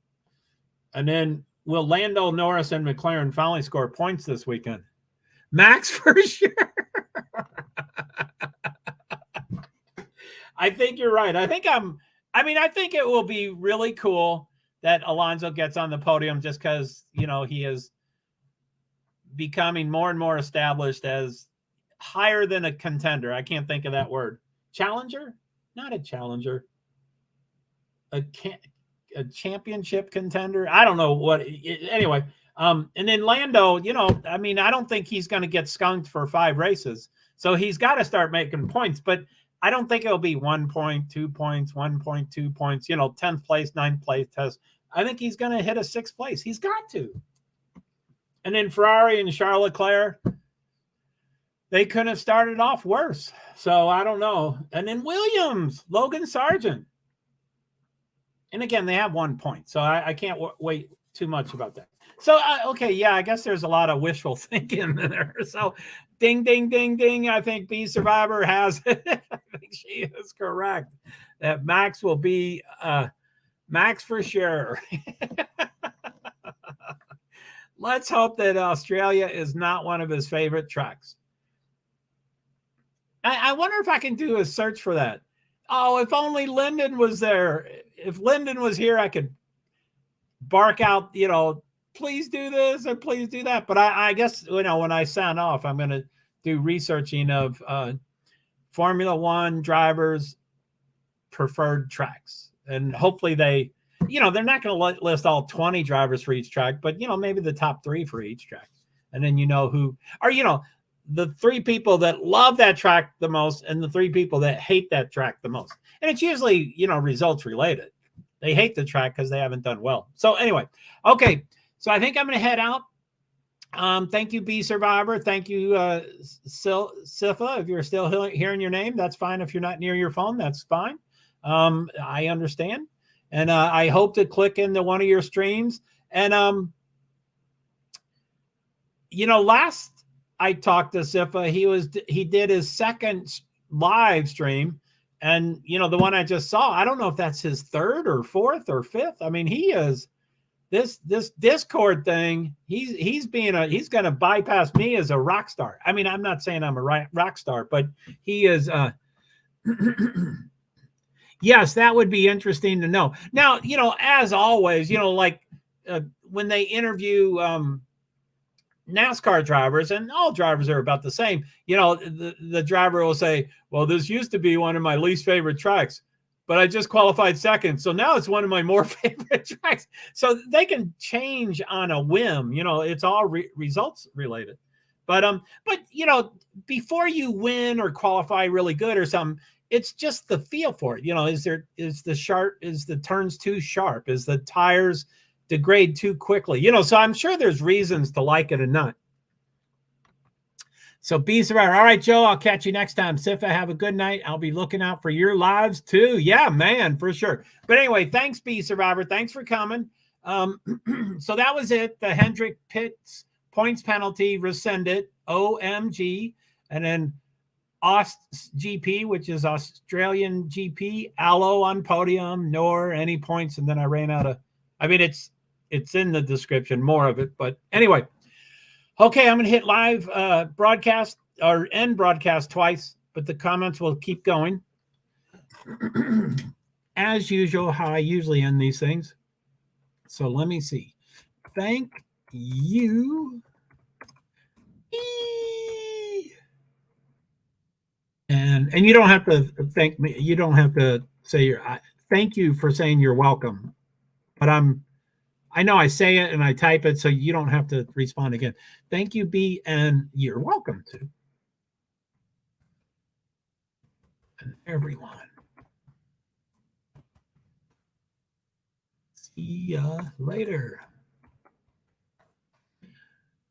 And then will Lando Norris and McLaren finally score points this weekend? Max for sure. I think you're right. I think I'm I mean, I think it will be really cool that Alonso gets on the podium just because, you know, he is becoming more and more established as higher than a contender. I can't think of that word. Challenger? Not a challenger. A championship contender? I don't know what. Anyway, and then Lando, you know, I mean, I don't think he's going to get skunked for 5 races. So he's got to start making points, but I don't think it'll be 1 point, 2 points, 1.2 points, you know, 10th place, 9th place test. I think he's going to hit a 6th place. He's got to. And then Ferrari and Charles Leclerc, they couldn't have started off worse. So I don't know. And then Williams, Logan Sargent. And again, they have 1 point. So I can't wait too much about that. So, okay, yeah, I guess there's a lot of wishful thinking there. So ding, ding, ding, ding. I think B Survivor has it. I think she is correct. That Max will be Max for sure. Let's hope that Australia is not one of his favorite tracks. I wonder if I can do a search for that. Oh, if only Lyndon was there. If Lyndon was here, I could bark out, you know, please do this and please do that. But I guess, you know, when I sign off, I'm going to do researching of Formula One drivers' preferred tracks. And hopefully they, you know, they're not going to list all 20 drivers for each track, but, you know, maybe the top 3 for each track. And then you know who, or, you know, the 3 people that love that track the most and the 3 people that hate that track the most. And it's usually, you know, results related. They hate the track because they haven't done well. So anyway, okay. So I think I'm going to head out. Thank you, B Survivor. Thank you, Sifa. If you're still hearing your name, that's fine. If you're not near your phone, that's fine. I understand. And I hope to click into one of your streams. And, you know, last I talked to Sifa, he did his 2nd live stream. And, you know, the one I just saw, I don't know if that's his 3rd or 4th or 5th. I mean, he is this Discord thing. He's going to bypass me as a rock star. I mean, I'm not saying I'm a rock star, but he is, yes, that would be interesting to know. Now, you know, as always, you know, like when they interview NASCAR drivers, and all drivers are about the same, you know, the driver will say, well, this used to be one of my least favorite tracks, but I just qualified 2nd. So now it's one of my more favorite tracks. So they can change on a whim, you know, it's all results related. But you know, before you win or qualify really good or something, it's just the feel for it. You know, is the turns too sharp? Is the tires degrade too quickly? You know, so I'm sure there's reasons to like it or not. So be survivor. All right, Joe, I'll catch you next time. Sifa, have a good night. I'll be looking out for your lives too. Yeah, man, for sure. But anyway, thanks, Be Survivor. Thanks for coming. So that was it. The Hendrick PtsPenalty Rescinded, OMG. And then GP, which is Australian GP, ALO onPodium, nor any points. And then I ran out of, I mean, it's in the description, more of it. But anyway, okay, I'm going to hit live broadcast or end broadcast twice, but the comments will keep going. As usual, how I usually end these things. So let me see. Thank you. And you don't have to thank me. You don't have to say thank you for saying you're welcome. But I know I say it and I type it, so you don't have to respond again. Thank you, B, and you're welcome to. And everyone. See ya later.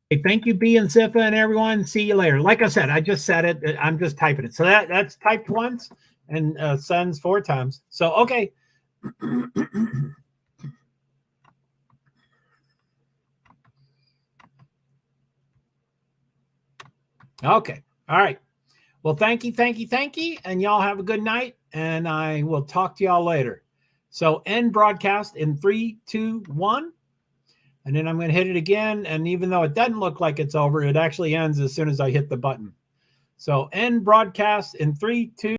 Hey, thank you, B and Sifa and everyone. See you later. Like I said, I just said it. I'm just typing it. So that's typed once and sends 4 times. So, okay. Okay. All right. Well, thank you. And y'all have a good night. And I will talk to y'all later. So end broadcast in 3, 2, 1. And then I'm going to hit it again. And even though it doesn't look like it's over, it actually ends as soon as I hit the button. So end broadcast in 3, 2.